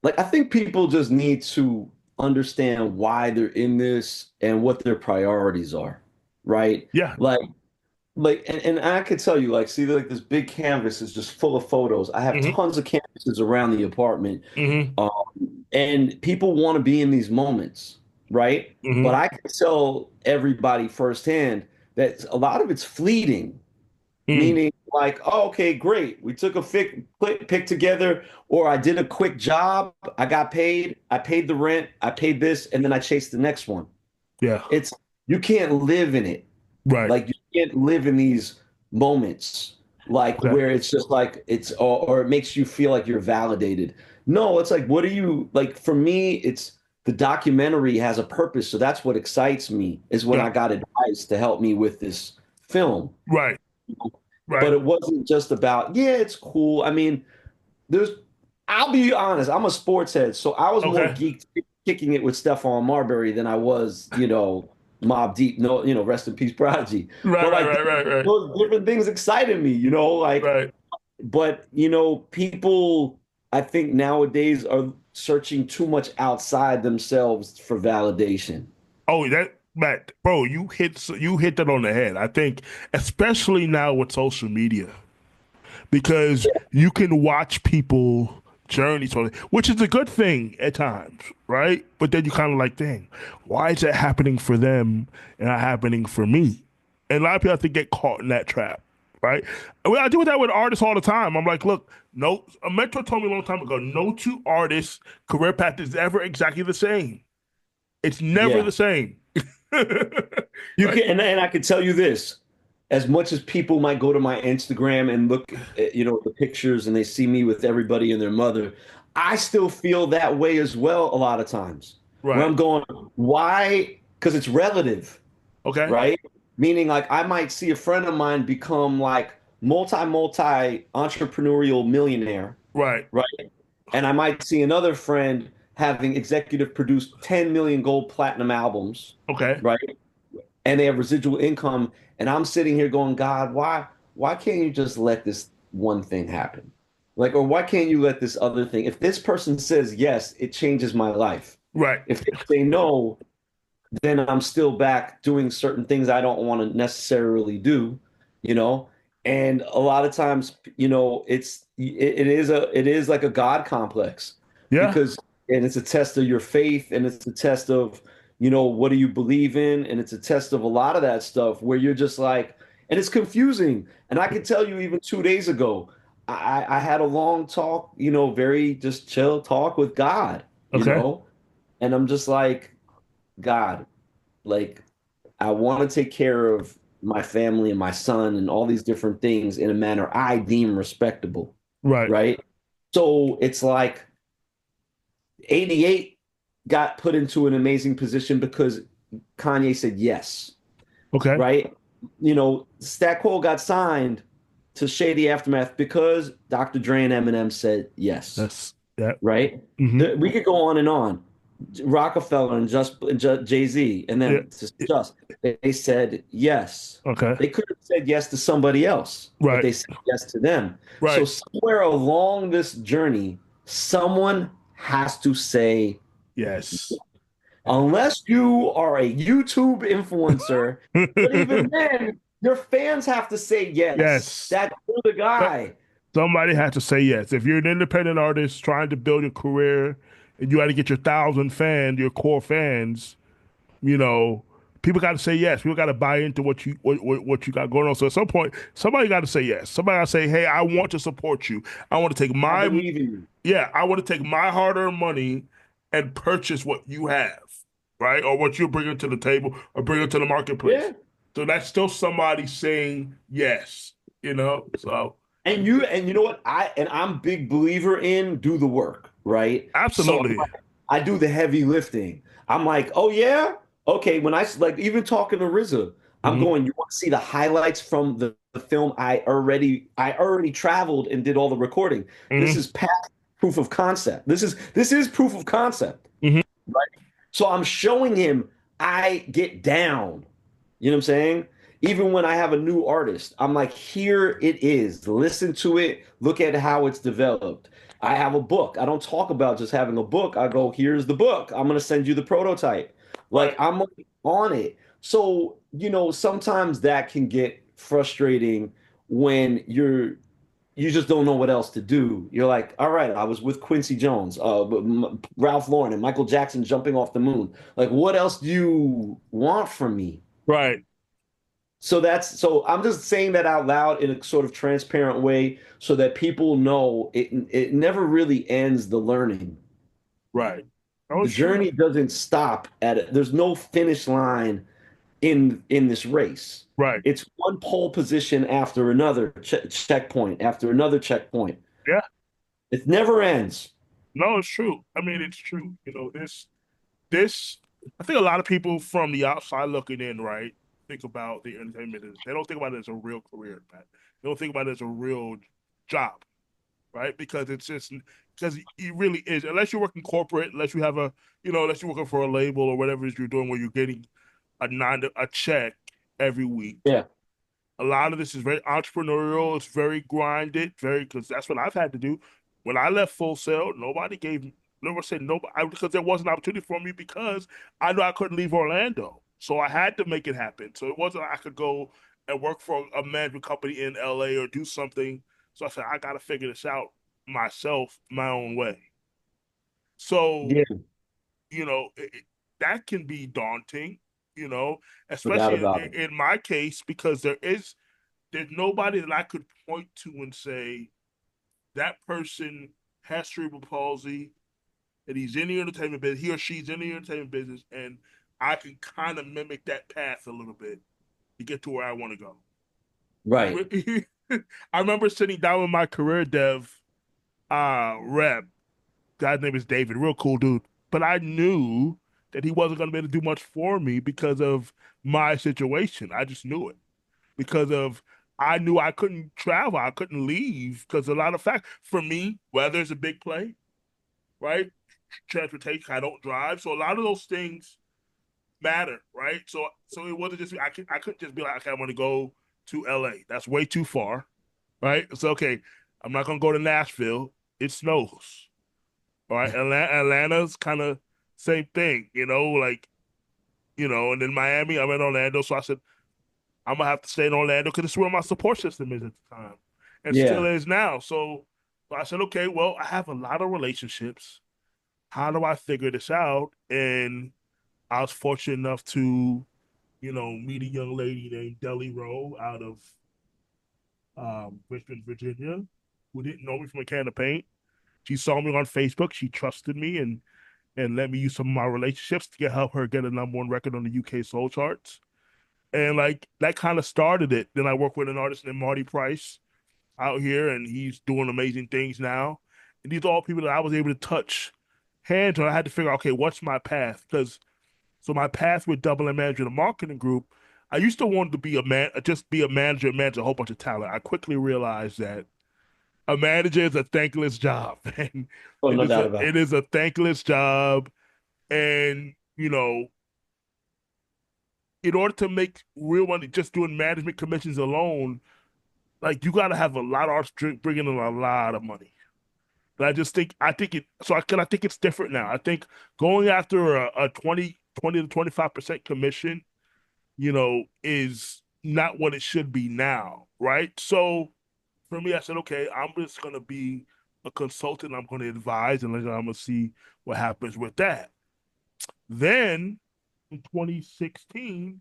like I think people just need to understand why they're in this and what their priorities are, right? Yeah. Like and I could tell you, like, see, like this big canvas is just full of photos. I have Hmm. tons of canvases around the apartment, Hmm. and people want to be in these moments, right? But Hmm. I can tell everybody firsthand that a lot of it's fleeting. Mm. Meaning, like, oh, okay, great. We took a quick pick together, or I did a quick job. I got paid. I paid the rent. I paid this, and then I chased the next one. Yeah. It's you can't live in it. Right. Like you can't live in these moments, like Okay. where it's just like or it makes you feel like you're validated. No, it's like, what are you like? For me, it's the documentary has a purpose, so that's what excites me. Is when Yeah. I got advice to help me with this film. Right. But Right. it wasn't just about, yeah, it's cool. I mean, there's, I'll be honest, I'm a sports head, so I was more Okay. geeked kicking it with Stephon Marbury than I was, Mob Deep, no, rest in peace, Prodigy. Right. But Right. like Right. Right. Right. those different things excited me, like, Right. but people I think nowadays are searching too much outside themselves for validation. Oh, that Matt, bro, you hit that on the head. I think, especially now with social media, because you can watch people journeys on it, which is a good thing at times, right? But then you kind of like, dang, why is that happening for them and not happening for me? And a lot of people have to get caught in that trap, right? Well, I do that with artists all the time. I'm like, look, no, a mentor told me a long time ago, no two artists' career path is ever exactly the same. It's never Yeah. the same. You Right? can, and I can tell you this, as much as people might go to my Instagram and look at, the pictures and they see me with everybody and their mother, I still feel that way as well a lot of times. Where Right. I'm going, why? Because it's relative, Okay. right? Meaning like I might see a friend of mine become like multi entrepreneurial millionaire, Right. right? And I might see another friend having executive produced 10 million gold platinum albums, Okay. right? And they have residual income. And I'm sitting here going, God, why can't you just let this one thing happen? Like, or why can't you let this other thing? If this person says yes, it changes my life. Right. If they say no, then I'm still back doing certain things I don't want to necessarily do, you know? And a lot of times, it is like a God complex Yeah. because and it's a test of your faith and it's a test of, what do you believe in? And it's a test of a lot of that stuff where you're just like, and it's confusing. And I can tell you even 2 days ago, I had a long talk, very just chill talk with God, Okay. and I'm just like, God, like I want to take care of my family and my son and all these different things in a manner I deem respectable, Right. right? So it's like 88 got put into an amazing position because Kanye said yes, Okay. right? Stat Quo got signed to Shady Aftermath because Dr. Dre and Eminem said yes, That's yeah. right? Mm-hmm. We could go on and on. Rockefeller and Jay Z and Yeah. them just they said yes. Okay. They could have said yes to somebody else, but Right. they said yes to them. So Right. somewhere along this journey, someone has to say, Yes. Yeah. unless you are a YouTube influencer, but even then, your fans have to say yes. Yes. That you're the So- guy. Somebody had to say yes. If you're an independent artist trying to build your career and you got to get your 1,000 fans, your core fans, you know, people got to say yes. People got to buy into what you got going on. So at some point, somebody got to say yes. Somebody got to say, "Hey, I want to support you. I want to take I my believe in you. yeah, I want to take my hard-earned money and purchase what you have, right? Or what you're bringing to the table or bringing to the marketplace." Yeah. So that's still somebody saying yes, you know? So And you know what? I'm big believer in do the work, right? So absolutely. I do the heavy lifting. I'm like, oh yeah, okay. When like even talking to RZA, I'm Hmm. going. You want to see the highlights from the film? I already traveled and did all the recording. This Hmm. is past proof of concept. This is proof of concept, Hmm. right? So I'm showing him I get down. You know what I'm saying? Even when I have a new artist, I'm like, here it is. Listen to it. Look at how it's developed. I have a book. I don't talk about just having a book. I go, here's the book. I'm going to send you the prototype. Like, Right. I'm on it. So, sometimes that can get frustrating when you just don't know what else to do. You're like, all right, I was with Quincy Jones, Ralph Lauren, and Michael Jackson jumping off the moon. Like, what else do you want from me? Right. So I'm just saying that out loud in a sort of transparent way so that people know it never really ends the learning. Right. Oh, The it's true. journey doesn't stop at it. There's no finish line in this race. Right. It's one pole position after another checkpoint after another checkpoint. Yeah. It never ends. No, it's true. I mean, it's true. This, I think a lot of people from the outside looking in, right, think about the entertainment. They don't think about it as a real career, Pat. They don't think about it as a real job, right? Because it's just because it really is. Unless you're working corporate, unless you have unless you're working for a label or whatever it is you're doing, where you're getting a check every week. Yeah. A lot of this is very entrepreneurial. It's very grinded, very because that's what I've had to do. When I left Full Sail, nobody gave me, never said nobody because there was an opportunity for me because I knew I couldn't leave Orlando, so I had to make it happen. So it wasn't like I could go and work for a management company in LA or do something. So I said I got to figure this out myself, my own way. So Yeah, that can be daunting, you know, without especially a doubt. in my case because there's nobody that I could point to and say that person has cerebral palsy and he's in the entertainment business, he or she's in the entertainment business, and I can kind of mimic that path a little bit to get to where I want to go. Right. I remember sitting down with my career dev rep. Guy's name is David, real cool dude. But I knew that he wasn't going to be able to do much for me because of my situation. I just knew it because of I knew I couldn't travel, I couldn't leave because a lot of fact for me, weather is a big play, right? Transportation, I don't drive, so a lot of those things matter, right? So it wasn't just I couldn't just be like, okay, I want to go to LA. That's way too far, right? So okay, I'm not gonna go to Nashville. It snows. All right, Atlanta's kind of same thing, like and then Miami. I'm in Orlando, so I said I'm gonna have to stay in Orlando because it's where my support system is at the time, and still Yeah. is now. So I said, okay, well, I have a lot of relationships. How do I figure this out? And I was fortunate enough to, meet a young lady named Deli Rowe out of Richmond, Virginia, who didn't know me from a can of paint. She saw me on Facebook. She trusted me and let me use some of my relationships to help her get a #1 record on the UK soul charts. And like that kind of started it. Then I worked with an artist named Marty Price out here, and he's doing amazing things now. And these are all people that I was able to touch hands on. I had to figure out, okay, what's my path? Because so my path with Double M Manager, the marketing group, I used to want to be a man, just be a manager, manage a whole bunch of talent. I quickly realized that a manager is a thankless job, and Oh, it no is doubt a about it is a thankless job. And in order to make real money, just doing management commissions alone, like you got to have a lot of artists bringing in a lot of money. But I think it, so I think it's different now. I think going after a 20 to 25% commission, is not what it should be now, right? So for me, I said, okay, I'm just going to be a consultant. I'm going to advise, and then I'm going to see what happens with that. Then in 2016,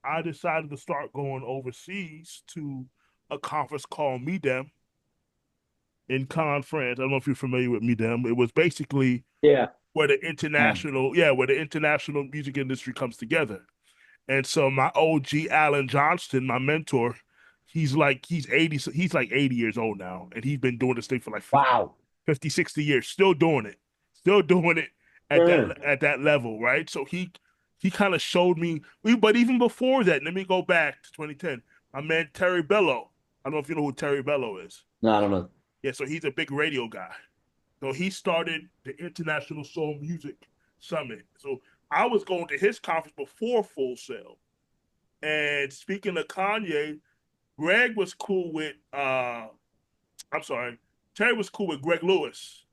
I decided to start going overseas to a conference called MEDEM in Cannes, France. I don't know if you're familiar with MEDEM. It was basically it. Yeah. where the international music industry comes together. And so my OG Alan Johnston, my mentor, he's like 80 years old now, and he's been doing this thing for like Wow. 50, 60 years, still doing it Yeah. at that level, right? So he kind of showed me, but even before that, let me go back to 2010. My man Terry Bello. I don't know if you know who Terry Bello is. No, I don't know. Yeah, so he's a big radio guy. So he started the International Soul Music Summit. So I was going to his conference before Full Sail. And speaking of Kanye, Greg was cool with I'm sorry, Terry was cool with Greg Lewis,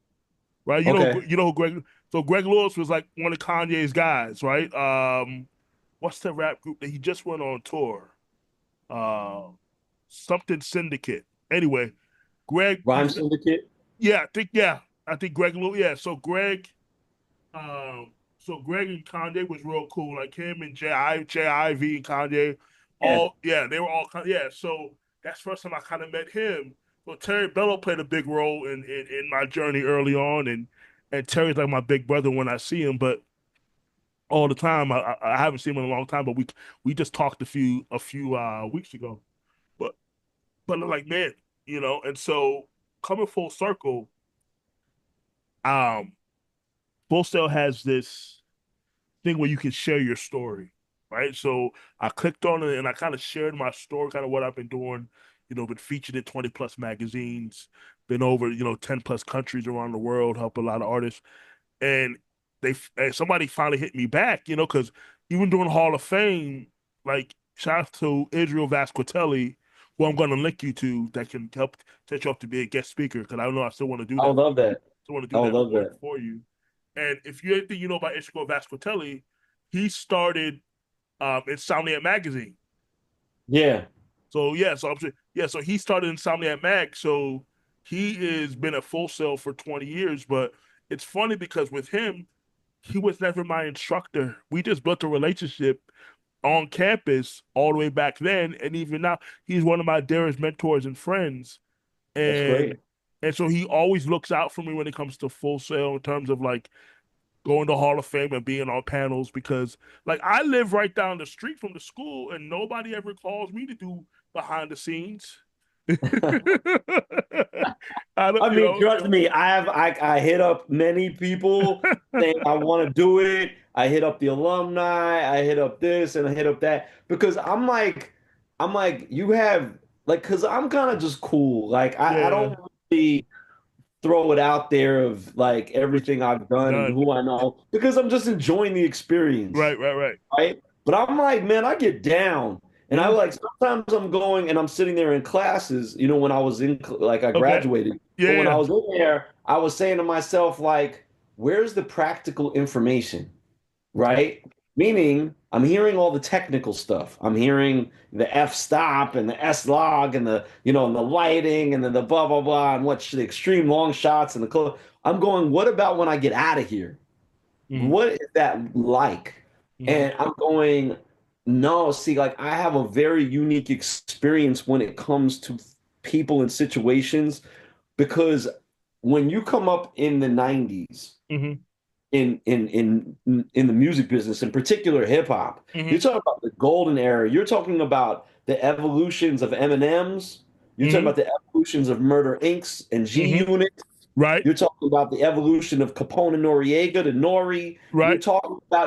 right? Okay. You know who Greg. So Greg Lewis was like one of Kanye's guys, right? What's the rap group that he just went on tour? Uh, Something Syndicate. Anyway, Greg. Rhyme Syndicate. Yeah, I think Greg Lewis. Yeah, um, so Greg and Kanye was real cool. Like him and JIV and Kanye, Yeah. they were all yeah. So that's the first time I kind of met him. So Terry Bello played a big role in my journey early on, and Terry's like my big brother when I see him, but all the time I haven't seen him in a long time. But we just talked a few weeks ago. But like man, and so coming full circle, um, Full Sail has this thing where you can share your story, right? So I clicked on it and I kind of shared my story, kind of what I've been doing. Been featured in 20 plus magazines, been over 10 plus countries around the world, help a lot of artists, and and somebody finally hit me back, because even during Hall of Fame, like shout out to Israel Vasquatelli, who I'm going to link you to, that can help set you up to be a guest speaker, because I know I still want to do I that. would love that. Still want to I do would that love work that. for you. And if you anything you know about Israel Vasquatelli, he started Insomniac magazine. Yeah. So yeah, so he started Insomniac Mag. So he has been at Full Sail for 20 years. But it's funny because with him, he was never my instructor. We just built a relationship on campus all the way back then, and even now, he's one of my dearest mentors and friends. That's And great. so he always looks out for me when it comes to Full Sail in terms of like going to Hall of Fame and being on panels because like I live right down the street from the school and nobody ever calls me to do behind the scenes. I don't, I mean, trust me, I hit up many people saying I want to do it. I hit up the alumni, I hit up this and I hit up that because I'm like, you have like because I'm kind of just cool. Like I yeah, don't really throw it out there of like what everything I've you've done and done. who I know because I'm just enjoying the experience, Right. right? But I'm like, man, I get down. And I Yeah. like sometimes I'm going and I'm sitting there in classes, when I was like I Okay. graduated. But when I Yeah. was in there, I was saying to myself, like, where's the practical information? Right? Meaning, I'm hearing all the technical stuff. I'm hearing the f stop and the s log and the and the lighting and then the blah blah blah and what the extreme long shots and the color. I'm going, what about when I get out of here? Mm-hmm. What is that like? Mm-hmm. And I'm going, no, see, like I have a very unique experience when it comes to people and situations because when you come up in the 90s Mm-hmm. in the music business, in particular hip hop, you're Mm-hmm. talking about the golden era. You're talking about the evolutions of Eminem's. You're talking Mm-hmm. about the evolutions of Murder Inc.'s and G Mm-hmm. Unit. Right. You're talking about the evolution of Capone and Noriega to Nori. Right.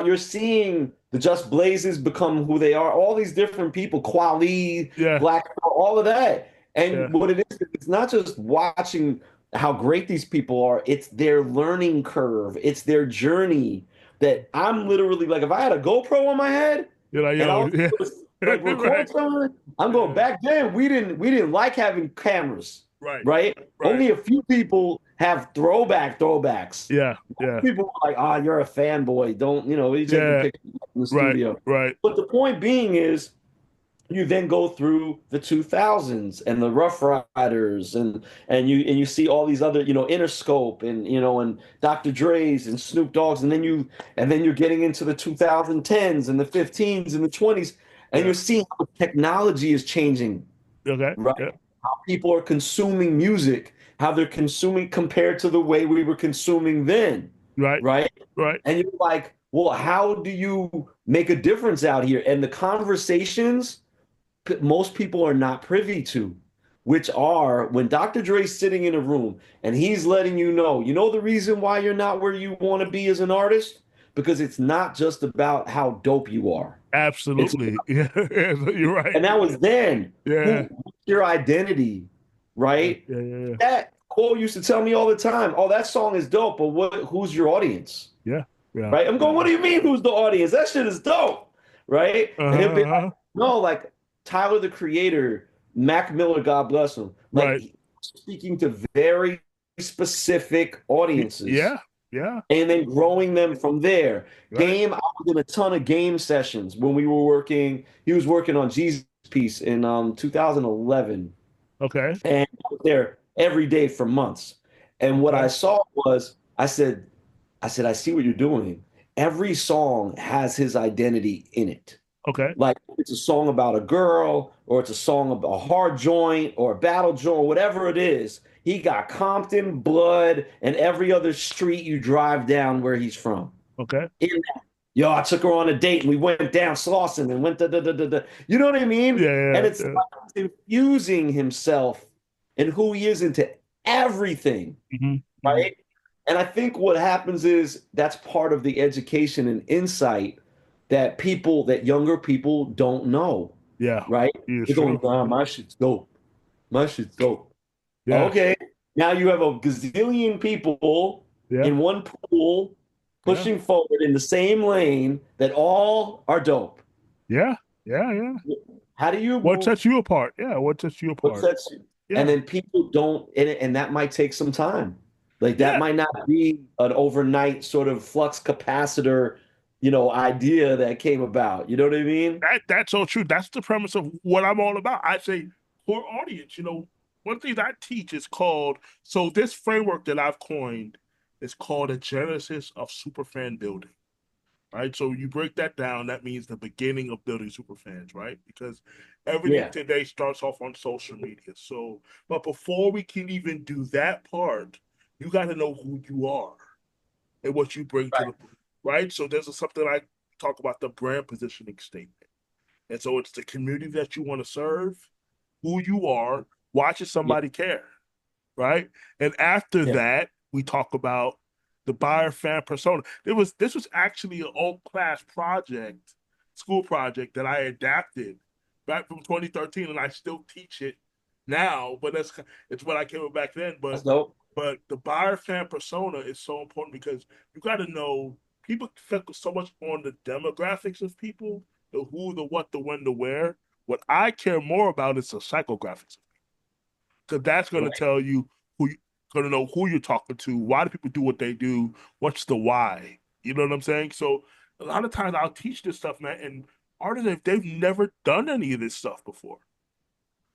You're seeing the Just Blazes become who they are. All these different people, Kweli, Yeah. Black, all of that. And Yeah. what it is, it's not just watching how great these people are. It's their learning curve. It's their journey that I'm literally like, if I had a GoPro on my head You're like, and I yo, was yeah. like Right. record something, I'm going Yeah. back then. We didn't like having cameras, Right. right? Right. Only a few people have throwbacks. Yeah. Most Yeah. people are like, ah, you're a fanboy. Don't, what are you taking Yeah. pictures in the Right. studio? Right. But the point being is you then go through the 2000s and the Rough Riders and you see all these other Interscope and Dr. Dre's and Snoop Dogg's and then you're getting into the 2010s and the 15s and the 20s and Yeah. you're seeing how technology is changing, Okay. right? Yeah. How people are consuming music, how they're consuming compared to the way we were consuming then, Right. right? Right. And you're like, well, how do you make a difference out here? And the conversations most people are not privy to, which are when Dr. Dre's sitting in a room and he's letting you know the reason why you're not where you want to be as an artist? Because it's not just about how dope you are. It's Absolutely. Yeah. You're right. and that was then. Yeah. What's your identity, Yeah. right? Yeah. Yeah. That Cole used to tell me all the time, oh, that song is dope, but who's your audience? Yeah. Yeah. Right? I'm going, what do you mean who's the audience? That shit is dope. Right? And he'll be like, Uh-huh. no, like Tyler the Creator, Mac Miller, God bless him, like Right. he's speaking to very specific audiences Yeah. Yeah. and then growing them from there. Right. I was in a ton of game sessions when we were working. He was working on G's piece in 2011, Okay. and I was there every day for months. And what I Okay. saw was, I see what you're doing. Every song has his identity in it. Okay. Like it's a song about a girl, or it's a song about a hard joint, or a battle joint, whatever it is. He got Compton, Blood, and every other street you drive down where he's from. Okay. In that. Yo, I took her on a date and we went down Slauson and went da. You know what I mean? And Yeah. it's Yeah. like infusing himself and who he is into everything, Hmm. Hmm. right? And I think what happens is that's part of the education and insight that younger people don't know, Yeah. right? It's They're going, true. nah, my shit's dope. My shit's dope. Yeah. Okay. Now you have a gazillion people Yeah. in one pool Yeah. pushing forward in the same lane that all are dope. Yeah. Yeah. Yeah. How do you What move? sets you apart? Yeah. What sets you What apart? sets you? And Yeah. then people don't, and that might take some time. Like that Yeah. might not be an overnight sort of flux capacitor, idea that came about. You know what I mean? That's so true. That's the premise of what I'm all about. I say core audience. One thing that I teach is called this framework that I've coined is called a genesis of superfan building. Right. So you break that down, that means the beginning of building superfans, right? Because everything Yeah. today starts off on social media. So, but before we can even do that part, you got to know who you are and what you bring to Right. the right. So there's something I talk about the brand positioning statement. And so it's the community that you want to serve, who you are, why should Yeah. somebody care, right? And after Yeah. that, we talk about the buyer fan persona. This was actually an old class project, school project that I adapted back from 2013, and I still teach it now. But it's what I came up back then. That's dope. But the buyer fan persona is so important because you got to know people focus so much on the demographics of people, the who, the what, the when, the where. What I care more about is the psychographics, because that's going to Right. tell you who you going to know who you're talking to, why do people do what they do, what's the why. You know what I'm saying? So a lot of times I'll teach this stuff, man, and artists they've never done any of this stuff before.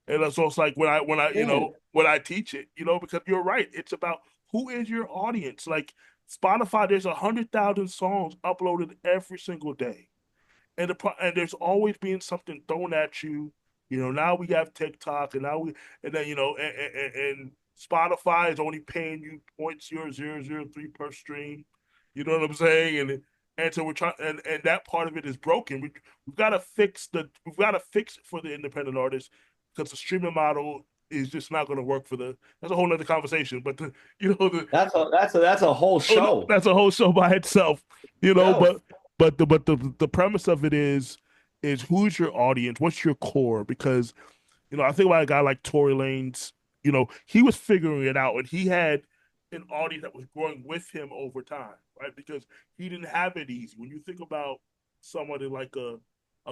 And so it's like Yeah. when I teach it, because you're right, it's about who is your audience. Like Spotify, there's 100,000 songs uploaded every single day, and there's always being something thrown at you. Now we have TikTok, and and then and Spotify is only paying you 0.0003 per stream. You know what I'm saying? And so we're trying, and that part of it is broken. We've got to fix it for the independent artists because the streaming model is just not going to work for the. That's a whole nother conversation. But the That's a whole oh, no, show. that's a whole show by itself. Yo, But the premise of it is who's your audience? What's your core? Because I think about a guy like Tory Lanez. He was figuring it out, and he had an audience that was growing with him over time, right? Because he didn't have it easy. When you think about somebody like a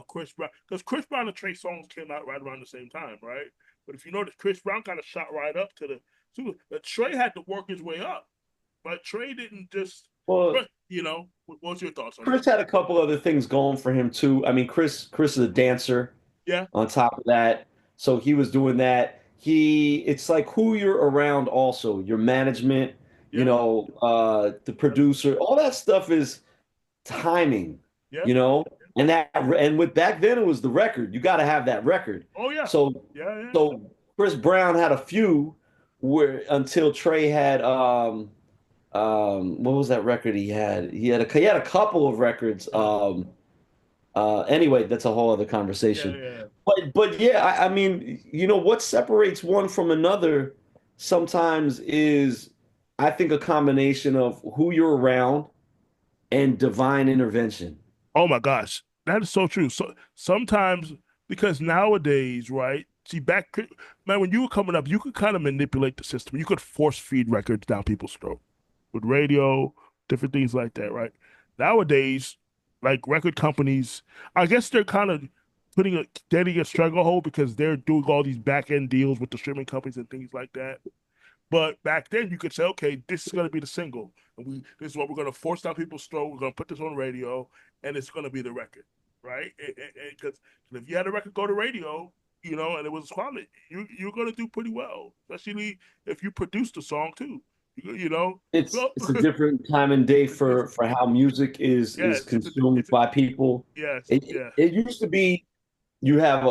Chris Brown, because Chris Brown and Trey Songz came out right around the same time, right? But if you notice, Chris Brown kind of shot right up to the super. But Trey had to work his way up, but Trey didn't just. well, What's your thoughts on that? Chris had a couple other things going for him too. I mean, Chris is a dancer Yeah, on top of that. So he was doing that. It's like who you're around also, your management, yeah, the producer, all that stuff is timing, yeah. you know, and with back then it was the record. You got to have that record. Oh yeah, So yeah, yeah, so Chris Brown had a few where until Trey had what was that record he had? He had a couple of records. Anyway, that's a whole other yeah, conversation. yeah. But yeah, I mean, what separates one from another sometimes is, I think, a combination of who you're around and divine intervention. Oh my gosh, that is so true. So sometimes because nowadays, right? See, man, when you were coming up, you could kind of manipulate the system. You could force feed records down people's throat with radio, different things like that, right? Nowadays, like record companies, I guess they're kind of getting a stranglehold because they're doing all these back end deals with the streaming companies and things like that. But back then, you could say, okay, this is going to be the single, and this is what we're going to force down people's throat. We're going to put this on radio, and it's going to be the record, right? Because if you had a record go to radio, and it was quality, you're going to do pretty well, especially if you produced the song too. It's So it's a different time and day for how music is yes, consumed by people. yes, It yeah, it used to be you have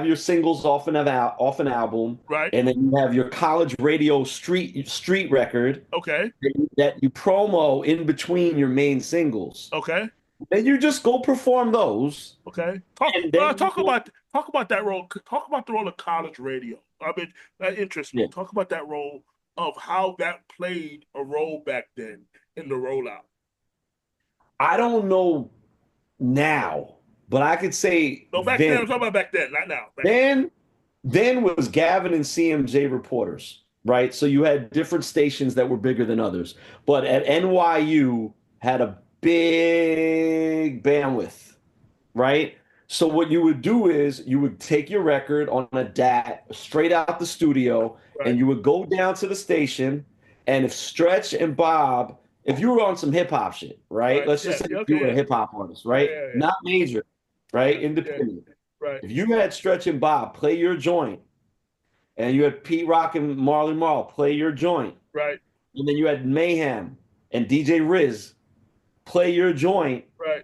your singles off an album, right, and then you have your college radio street record okay, that you promo in between your main singles. okay. Then you just go perform those, Okay. Talk and well, then you go, talk about that role. Talk about the role of college radio. I mean, that interests me. yeah. Talk about that role of how that played a role back then in the rollout. I don't know now, but I could say No, back then. I'm talking about back then, not now. Back then. then then was Gavin and CMJ reporters, right? So you had different stations that were bigger than others, but at NYU had a big bandwidth, right? So what you would do is you would take your record on a DAT straight out the studio, Right, and you would go down to the station. And if Stretch and Bob, if you were on some hip hop shit, right? right. Let's just Yeah, say yeah, you okay, were a yeah. hip hop artist, Yeah, right? yeah, yeah. Not major, right? Yeah, yeah. Independent. Right, If you had Stretch and Bob play your joint, and you had Pete Rock and Marley Marl play your joint, right, and then you had Mayhem and DJ Riz play your joint, right.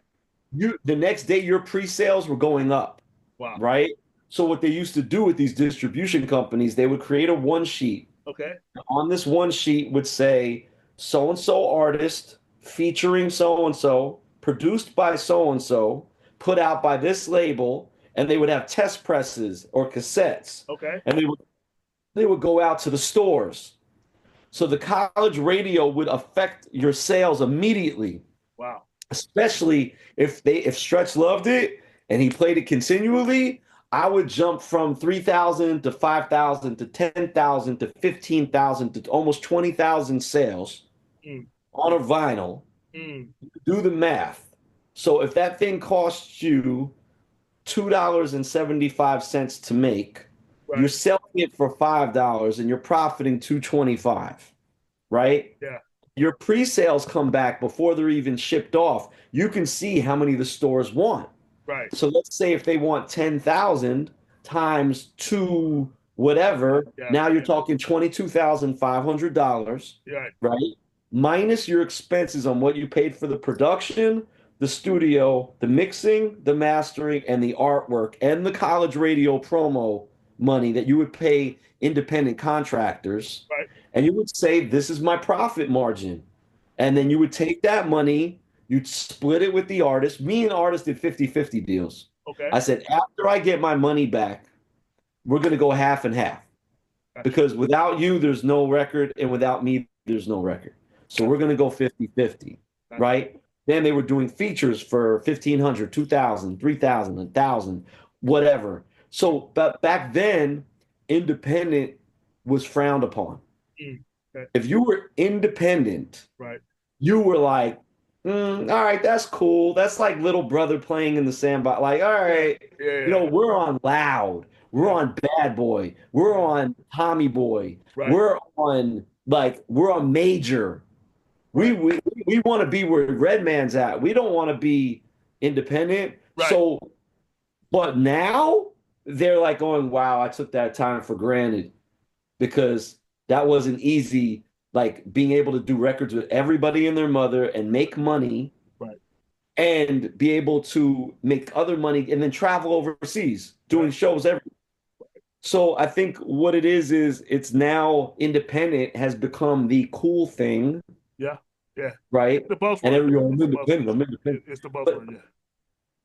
the next day your pre-sales were going up, Wow. right? So what they used to do with these distribution companies, they would create a one sheet. Okay. On this one sheet would say so and so artist featuring so and so, produced by so and so, put out by this label, and they would have test presses or cassettes, Okay. and they would go out to the stores. So the college radio would affect your sales immediately, Wow. especially if Stretch loved it and he played it continually. I would jump from 3,000 to 5,000 to 10,000 to 15,000 to almost 20,000 sales Mm, on a vinyl. mm, Do the math. So if that thing costs you $2.75 to make, you're right. selling it for $5 and you're profiting $2.25, right? Yeah. your pre-sales come back before they're even shipped off, you can see how many the stores want. Right. So let's say if they want 10,000 times two whatever, Yeah. now you're talking $22,500, Yeah. right? Minus your expenses on what you paid for the production, the studio, the mixing, the mastering, and the artwork, and the college radio promo money that you would pay independent contractors. Right. And you would say, this is my profit margin. And then you would take that money, you'd split it with the artist. Me and the artist did 50-50 deals. Okay. I said, after I get my money back, we're going to go half and half. Gotcha. Because without you, there's no record. And without me, there's no record. So we're going to go 50-50, Gotcha. right? Then they were doing features for 1,500, 2,000, 3,000, 1,000, whatever. So but back then, independent was frowned upon. Okay. If you were independent, Right. you were like, all right, that's cool. That's like little brother playing in the sandbox. Like, all right, Yeah. we're on Loud, we're on Bad Boy, we're on Tommy Boy, Right. we're on Major. We Right. we want to be where Redman's at. We don't want to be independent. Right. So, but now they're like going, wow, I took that time for granted because that wasn't easy. Like being able to do records with everybody and their mother and make money Right. and be able to make other money and then travel overseas doing Right. shows every. So I think what it is it's now independent has become the cool thing, Yeah. Yeah. right? The And buzzword. everyone's It's the independent. buzzword. I'm independent. It's the But buzzword. Yeah.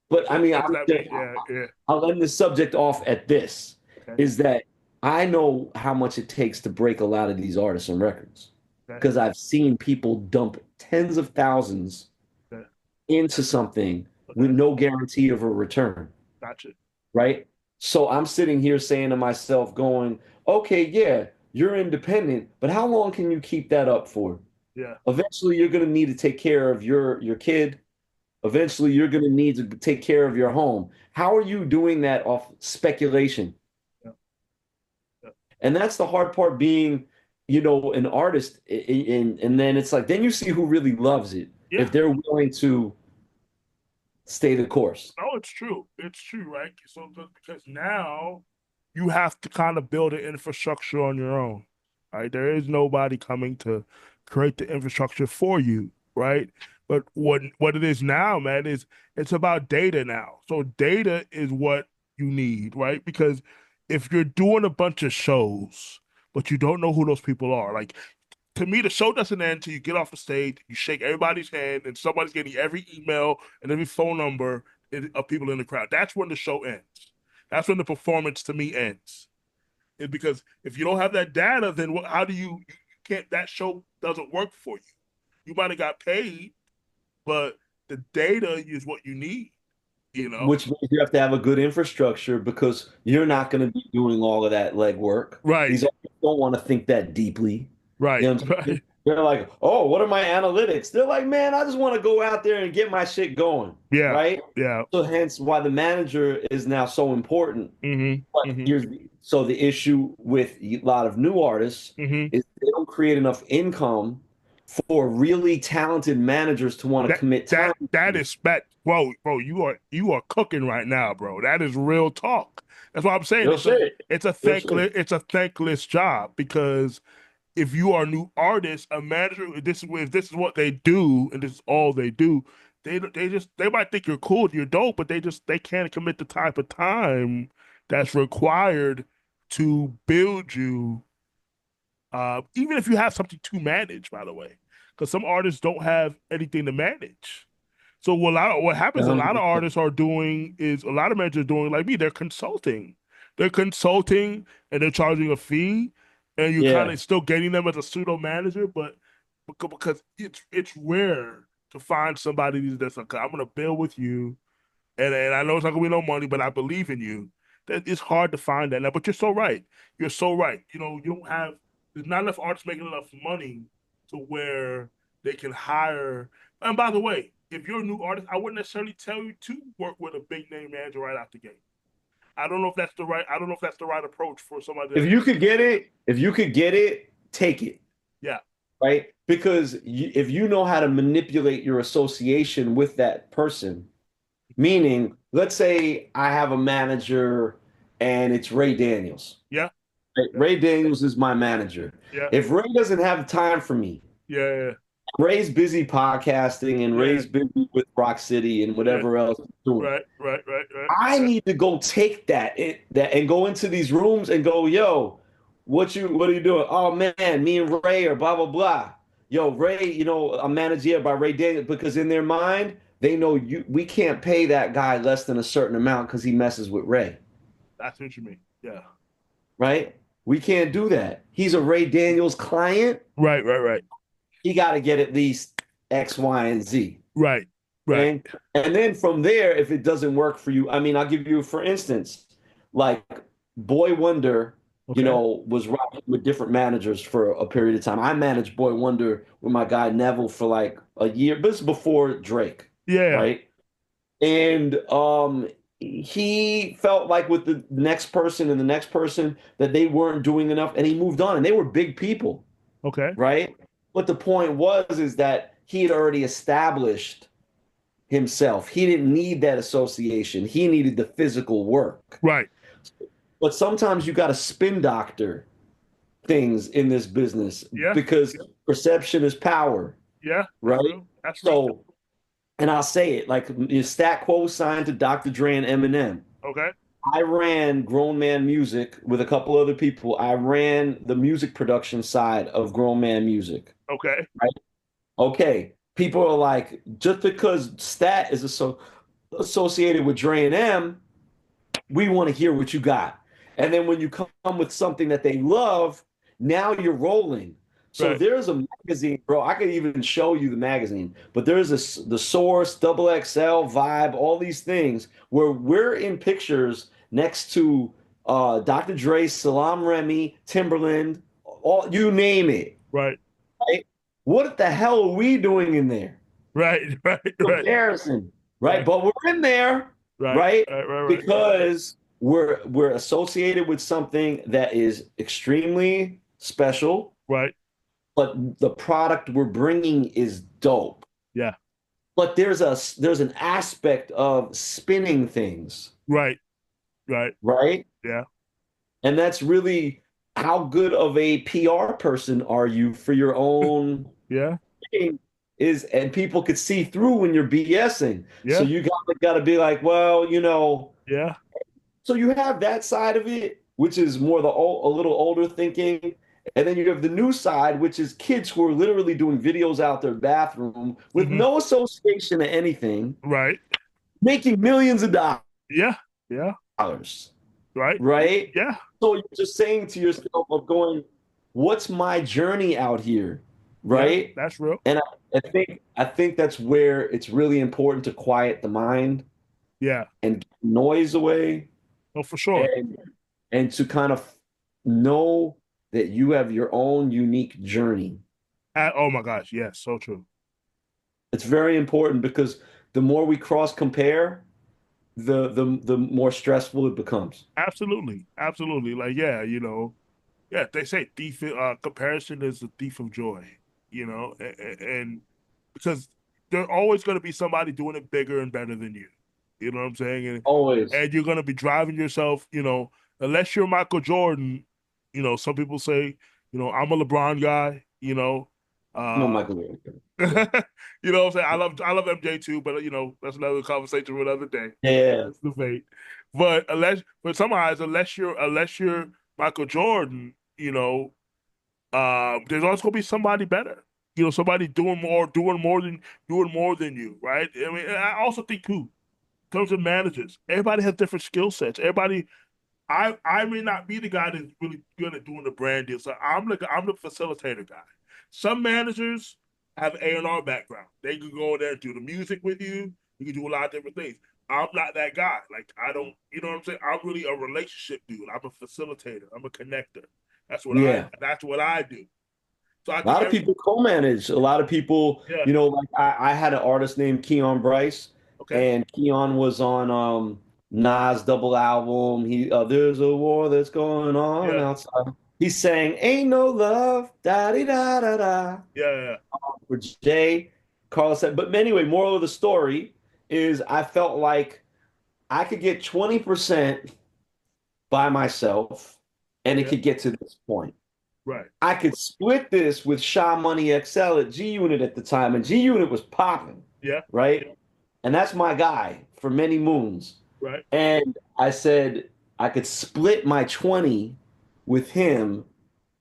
but I mean, It's that. Yeah. Yeah. I'll end the subject off at this: Okay. is that I know how much it takes to break a lot of these artists and records Okay. because I've seen people dump tens of thousands Okay. into something with Okay. no guarantee of a return, Gotcha. right? So I'm sitting here saying to myself, going, okay, yeah, you're independent, but how long can you keep that up for? Yeah. Eventually, you're going to need to take care of your kid. Eventually, you're going to need to take care of your home. How are you doing that off speculation? Yeah. Yeah. And that's the hard part being, an artist. And then it's like, then you see who really loves it Yeah. if they're willing to stay the course. No, it's true. It's true, right? So because now you have to kind of build an infrastructure on your own, right? There is nobody coming to create the infrastructure for you, right? But what it is now, man, is it's about data now. So data is what you need, right? Because if you're doing a bunch of shows, but you don't know who those people are, like to me, the show doesn't end until you get off the stage, you shake everybody's hand, and somebody's getting every email and every phone number of people in the crowd. That's when the show ends. That's when the performance to me ends. It's because if you don't have that data, then how do you can't that show doesn't work for you. You might have got paid, but the data is what you need. You know, Which means you have to have a good infrastructure because you're not going to be doing all of that legwork. right, These artists don't want to think that deeply. right, You know what I'm saying? right. They're like, oh, what are my analytics? They're like, man, I just want to go out there and get my shit going, Yeah, right? yeah. So hence why the manager is now so important. Mm-hmm. But Mm-hmm. so the issue with a lot of new artists Mm-hmm. is they don't create enough income for really talented managers to want to That commit time. that is spec, bro. You are cooking right now, bro. That is real talk. That's what I'm saying. Real shit. Real shit. It's a thankless job because if you are a new artist, a manager, if this is what they do and this is all they do, they might think you're cool, you're dope, but they can't commit the type of time that's required to build you. Even if you have something to manage, by the way, because some artists don't have anything to manage. So what happens? A lot of 100%. artists are doing is a lot of managers are doing like me. They're consulting. They're consulting and they're charging a fee, and you're kind Yeah. of still getting them as a pseudo manager, but because it's rare to find somebody that's like, I'm gonna build with you, and I know it's not gonna be no money, but I believe in you. That it's hard to find that now. But you're so right. You're so right. You don't have there's not enough artists making enough money to where they can hire. And by the way, if you're a new artist, I wouldn't necessarily tell you to work with a big name manager right out the gate. I don't know if that's the right. I don't know if that's the approach for somebody If that's you could get it, take it, yeah, right? because if you know how to manipulate your association with that person, meaning, let's say I have a manager and it's Ray Daniels. Yeah. Right? Yeah. Ray Daniels is my manager. Yeah. If Ray doesn't have time for me, Yeah. Ray's busy podcasting and Yeah. Ray's busy with Rock City and Yeah. whatever else he's doing. Right. Right. Right. Right. I Right. need to go take that and go into these rooms and go, yo, what are you doing? Oh man, me and Ray are blah blah blah. Yo, Ray, I'm managed here by Ray Daniels because in their mind, they know we can't pay that guy less than a certain amount because he messes with Ray, That's what you mean. Yeah. right? We can't do that. He's a Ray Daniels client. Right. Right. Right. He got to get at least X, Y, and Z. Right. Right. And then from there, if it doesn't work for you, I mean, I'll give you, for instance, like Boy Wonder, Okay. was rocking with different managers for a period of time. I managed Boy Wonder with my guy Neville for like a year, but it's before Drake, Yeah. right? And he felt like with the next person and the next person that they weren't doing enough, and he moved on, and they were big people, Okay. right? But the point was is that he had already established himself. He didn't need that association. He needed the physical work. Right. But sometimes you got to spin doctor things in this business Yeah. because perception is power, Yeah. That's right? real. That's real. So, and I'll say it like your Stat Quo signed to Dr. Dre and Eminem. Okay. I ran Grown Man Music with a couple other people. I ran the music production side of Grown Man Music. Okay. Right? Okay. People are like, just because Stat is associated with Dre and M, we want to hear what you got. And then when you come with something that they love, now you're rolling. So Right. there's a magazine, bro. I could even show you the magazine, but there's the Source, Double XL, Vibe, all these things where we're in pictures next to Dr. Dre, Salam Remy, Timberland, all you name it. Right. Right? What the hell are we doing in there? Right. Right. Right. Comparison, right? Right. But we're in there, Right. right? Right. Right. Right. Because we're associated with something that is extremely special, Right. but the product we're bringing is dope. Yeah. But there's an aspect of spinning things, Right. Right. right? Yeah. And that's really how good of a PR person are you for your own Yeah. thing is, and people could see through when you're BSing. So Yeah. you gotta be like, well, Yeah. so you have that side of it, which is more a little older thinking. And then you have the new side, which is kids who are literally doing videos out their bathroom with Hmm. no association to anything, Right. making millions of Yeah. Yeah. dollars, Right. right? Yeah. So you're just saying to yourself of going, what's my journey out here? Yeah. Right? That's real. And I think that's where it's really important to quiet the mind Yeah. and get noise away Oh, for sure. and to kind of know that you have your own unique journey. Oh my gosh. Yes. So true. It's very important because the more we cross compare, the more stressful it becomes. Absolutely. Absolutely. Like, yeah, yeah, they say comparison is the thief of joy, and because there's always going to be somebody doing it bigger and better than you. You know what I'm saying? Always. And you're going to be driving yourself, unless you're Michael Jordan, some people say, I'm a LeBron guy, No, uh, Michael. you know what I'm saying? I love MJ too, but that's another conversation for another day. Yeah. That's the fate. But for some eyes, unless you're Michael Jordan, there's always gonna be somebody better. Somebody doing more than you, right? I mean, I also think too, in terms of managers, everybody has different skill sets. I may not be the guy that's really good at doing the brand deal. So I'm the facilitator guy. Some managers have A&R background. They can go in there and do the music with you. You can do a lot of different things. I'm not that guy. Like I don't, you know what I'm saying? I'm really a relationship dude. I'm a facilitator. I'm a connector. That's what I Yeah. that's what I do. So I A think lot of people co-manage. A lot of people, yeah, like I had an artist named Keon Bryce, okay. and Keon was on Nas double album. There's a war that's going on Yeah, outside. He's saying "Ain't No Love," da di da da da. Yeah, For Jay, Carl said, but anyway, moral of the story is I felt like I could get 20% by myself and it yeah, could get to this point. right. I could split this with Sha Money XL at G Unit at the time, and G Unit was popping, Yeah, right? And that's my guy for many moons. right, And I said I could split my 20 with him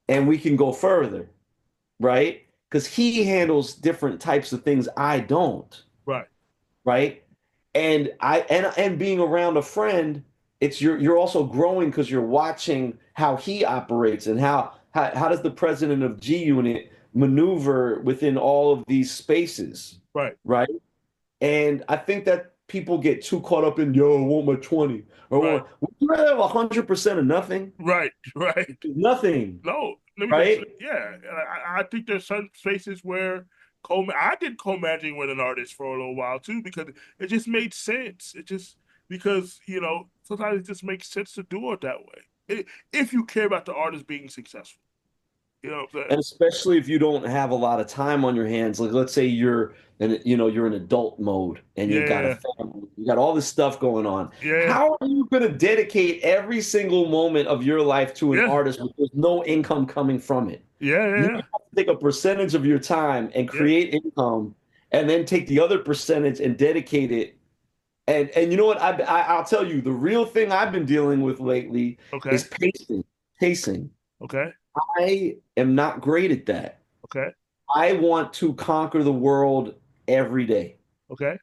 and we can go further, right? Because he handles different types of things I don't, right, right? And being around a friend, it's you're also growing because you're watching how he operates and how does the president of G Unit maneuver within all of these spaces, right, right? And I think that people get too caught up in, yo, I want my 20 or I right, would you rather have 100% of nothing? right, right. Nothing, No, let me tell you right? something. Yeah, I think there's certain spaces where I did co-managing with an artist for a little while too because it just made sense. It just because sometimes it just makes sense to do it that way. If you care about the artist being successful, you know what I'm saying? And especially if you don't have a lot of time on your hands, like let's say you're in adult mode and you got a Yeah, family, you got all this stuff going on. yeah, How are you going to dedicate every single moment of your life to an yeah, artist with there's no income coming from it? yeah, You yeah, have to take a percentage of your time and yeah. create income, and then take the other percentage and dedicate it. And you know what? I'll tell you, the real thing I've been dealing with lately Okay, is pacing. Pacing. okay, I am not great at that. okay, I want to conquer the world every day, okay,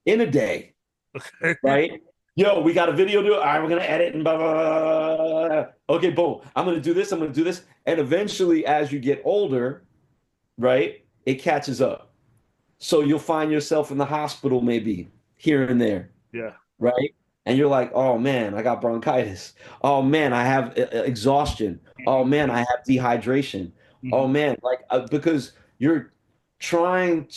in a day, okay. right? Yo, we got a video to do. All right, we're gonna edit and blah, blah, blah, blah, blah. Okay, boom. I'm gonna do this. I'm gonna do this. And eventually, as you get older, right, it catches up. So you'll find yourself in the hospital maybe here and there, Yeah. right? And you're like, oh man, I got bronchitis. Oh man, I have exhaustion. Oh Hmm. man, I have dehydration. Oh Hmm. man, like because you're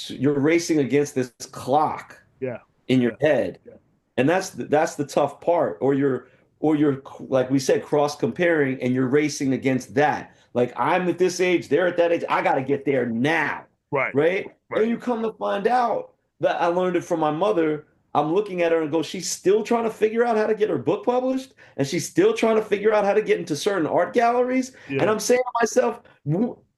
you're racing against this clock Yeah. in your Yeah. head, Yeah. and that's the tough part. Or you're like we said, cross comparing, and you're racing against that. Like I'm at this age, they're at that age. I got to get there now, Right. right? And Right. you come to find out that I learned it from my mother. I'm looking at her and go, she's still trying to figure out how to get her book published, and she's still trying to figure out how to get into certain art galleries. And Yeah. I'm saying to myself,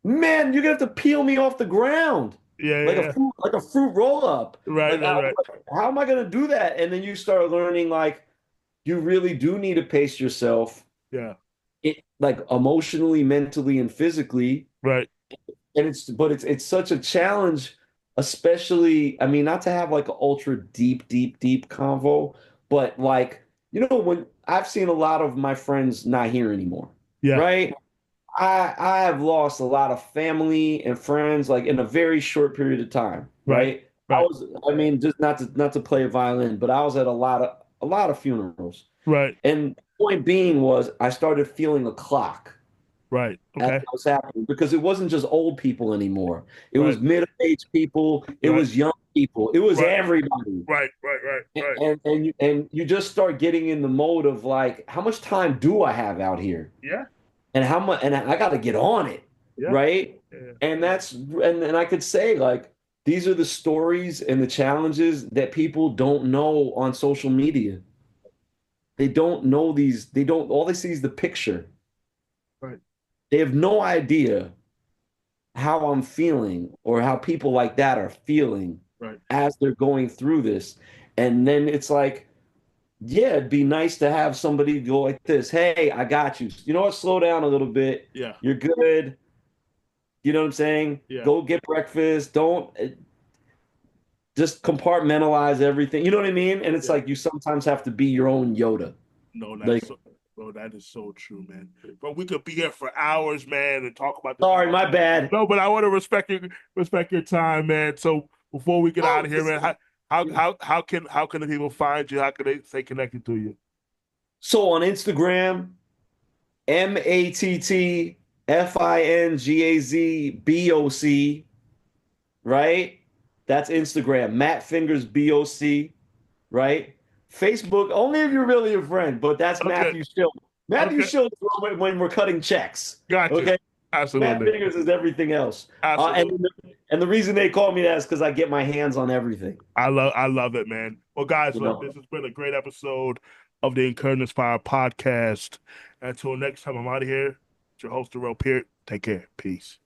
man, you're gonna have to peel me off the ground Yeah. Yeah. Yeah. like a fruit roll up. Right. Like, Right. Right. how am I gonna do that? And then you start learning like you really do need to pace yourself, Yeah. like emotionally, mentally, and physically. Right. And it's such a challenge, especially, I mean, not to have like an ultra deep convo, but like, when I've seen a lot of my friends not here anymore, Yeah. right? I have lost a lot of family and friends like in a very short period of time, Right. right? Right. I mean, just not to play a violin, but I was at a lot of funerals. Right. And the point being was I started feeling a clock Right. as Okay. that was happening because it wasn't just old people anymore. It was Right. middle-aged people, it Right. was young people, it was Right. everybody. Right. Right. Right. Right. And you just start getting in the mode of like, how much time do I have out here? Yeah. And how much, and I got to get on it, Yeah. right? Yeah. And I could say like these are the stories and the challenges that people don't know on social media. They don't know these, they don't, all they see is the picture. Right. They have no idea how I'm feeling or how people like that are feeling Right. as they're going through this. And then it's like, yeah, it'd be nice to have somebody go like this. Hey, I got you. You know what? Slow down a little bit. Yeah. You're good. You know what I'm saying? Yeah. Go get breakfast. Don't just compartmentalize everything. You know what I mean? And it's Yeah. like you sometimes have to be your own Yoda. No, Like, bro, that is so true, man. But we could be here for hours, man, and talk about this. sorry, my bad. No, but I want to respect your time, man. So before we get out Oh, of here, man, how can the people find you? How can they stay connected to you? so on Instagram, MatTFingazBoc, right? That's Instagram, Matt Fingers BOC, right? Facebook, only if you're really a friend, but that's Okay. Matthew Schilt. Matthew Okay. Schilt is when we're cutting checks. Got you. Okay. Matt Absolutely. Fingers is everything else. Absolutely. And the reason they call me that is because I get my hands on everything. I love it, man. Well, guys, You look, this know. has been a great episode of the Encourage Inspire podcast. Until next time, I'm out of here. It's your host, Durell Peart. Take care. Peace.